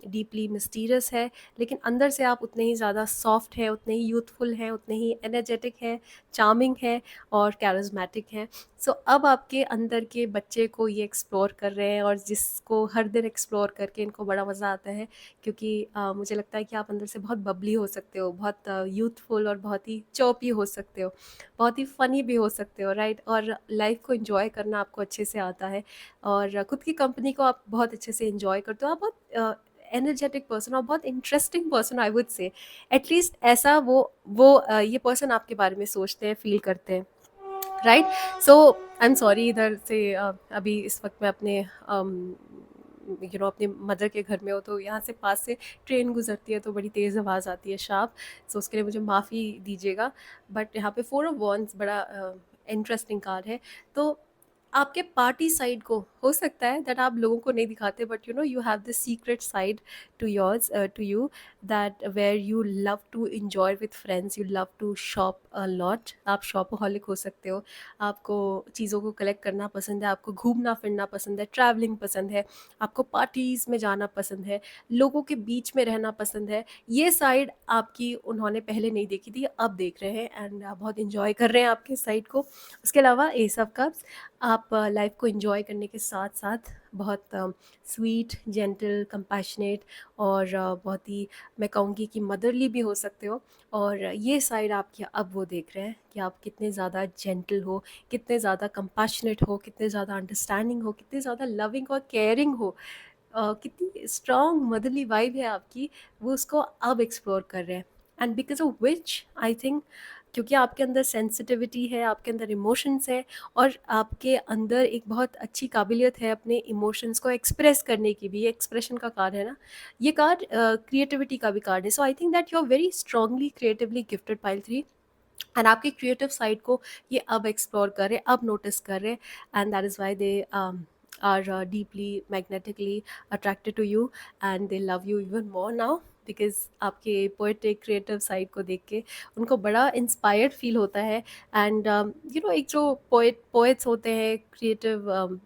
डीपली मिस्टीरियस है। लेकिन अंदर से आप उतने ही ज़्यादा सॉफ्ट हैं, उतने ही यूथफुल हैं, उतने ही एनर्जेटिक हैं, चार्मिंग हैं और कैरिज्मेटिक हैं। सो अब आपके अंदर के बच्चे को ये एक्सप्लोर कर रहे हैं, और जिसको हर दिन एक्सप्लोर करके इनको बड़ा मज़ा आता है, क्योंकि मुझे लगता है कि आप अंदर से बहुत बबली हो सकते हो, बहुत यूथफुल और बहुत ही चौपी हो सकते हो, बहुत ही फ़नी भी हो सकते हो, राइट। और लाइफ को एंजॉय करना आपको अच्छे से आता है, और खुद की कंपनी को आप बहुत अच्छे से एंजॉय करते हो। आप बहुत एनर्जेटिक पर्सन और बहुत interesting person, I would say, at least ऐसा वो ये पर्सन आपके बारे में सोचते हैं, फील करते हैं, right. So I am sorry, इधर से अभी इस वक्त मैं अपने अपने मदर के घर में हो, तो यहाँ से पास से ट्रेन गुजरती है, तो बड़ी तेज़ आवाज़ आती है, शार्प। सो उसके लिए मुझे माफ़ी दीजिएगा। बट यहाँ पे 4 of Wands बड़ा इंटरेस्टिंग कार्ड है। तो आपके पार्टी साइड को हो सकता है दैट आप लोगों को नहीं दिखाते, but you have this secret side to yours, to you, that where you love to enjoy with friends, you love to shop a lot. आप शॉपहॉलिक हो सकते हो, आपको चीज़ों को कलेक्ट करना पसंद है, आपको घूमना फिरना पसंद है, ट्रैवलिंग पसंद है, आपको पार्टीज़ में जाना पसंद है, लोगों के बीच में रहना पसंद है। ये साइड आपकी उन्होंने पहले नहीं देखी थी, अब देख रहे हैं, एंड बहुत इंजॉय कर रहे हैं आपके साइड को। उसके अलावा एस ऑफ कप्स, आप लाइफ को एंजॉय करने के साथ साथ बहुत स्वीट, जेंटल, कंपैशनेट, और बहुत ही, मैं कहूँगी कि मदरली भी हो सकते हो। और ये साइड आपकी अब वो देख रहे हैं कि आप कितने ज़्यादा जेंटल हो, कितने ज़्यादा कंपैशनेट हो, कितने ज़्यादा अंडरस्टैंडिंग हो, कितने ज़्यादा लविंग और केयरिंग हो, कितनी स्ट्रॉन्ग मदरली वाइब है आपकी, वो उसको अब एक्सप्लोर कर रहे हैं। And because of which I think, क्योंकि आपके अंदर सेंसिटिविटी है, आपके अंदर इमोशंस है, और आपके अंदर एक बहुत अच्छी काबिलियत है अपने इमोशंस को एक्सप्रेस करने की भी, ये एक्सप्रेशन का कार्ड है ना, ये कार्ड क्रिएटिविटी का भी कार्ड है। So I think that you are very strongly creatively gifted, pile three. And आपके क्रिएटिव साइड को ये अब एक्सप्लोर कर रहे, अब नोटिस कर रहे, and that is why they are deeply magnetically attracted to you, and they love you even more now, because आपके पोएटिक क्रिएटिव साइड को देख के उनको बड़ा इंस्पायर्ड फील होता है। एंड एक जो पोएट्स होते हैं, क्रिएटिव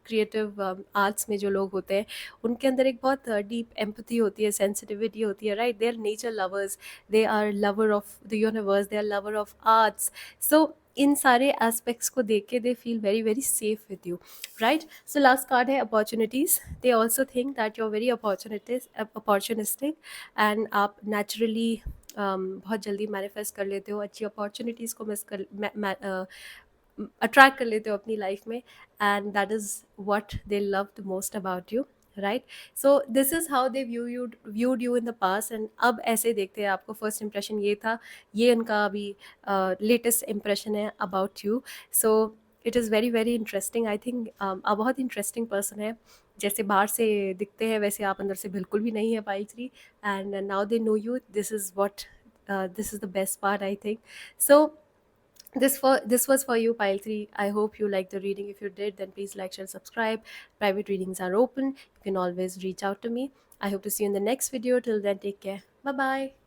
क्रिएटिव आर्ट्स में जो लोग होते हैं, उनके अंदर एक बहुत डीप एम्पथी होती है, सेंसिटिविटी होती है, right? They are nature lovers, they are lover of the universe, they are lover of arts. So इन सारे एस्पेक्ट्स को देख के they feel very very safe with you, right? So last card है opportunities. They also think that you are very opportunistic, and आप naturally बहुत जल्दी manifest कर लेते हो, अच्छी अपॉर्चुनिटीज़ को मिस कर अट्रैक्ट कर लेते हो अपनी लाइफ में, and that is what they love the most about you, right? So this is how they viewed you in the past, and अब ऐसे देखते हैं आपको. फर्स्ट इम्प्रेशन ये था, ये उनका अभी लेटेस्ट इम्प्रेशन है about you. So it is very very interesting. I think आप बहुत इंटरेस्टिंग पर्सन है. जैसे बाहर से दिखते हैं वैसे आप अंदर से बिल्कुल भी नहीं है, pi three. And now they know you. This is the best part, I think. So this was for you, pile 3. I hope you liked the reading. If you did, then please like, share, subscribe. Private readings are open. You can always reach out to me. I hope to see you in the next video. Till then, take care. Bye bye.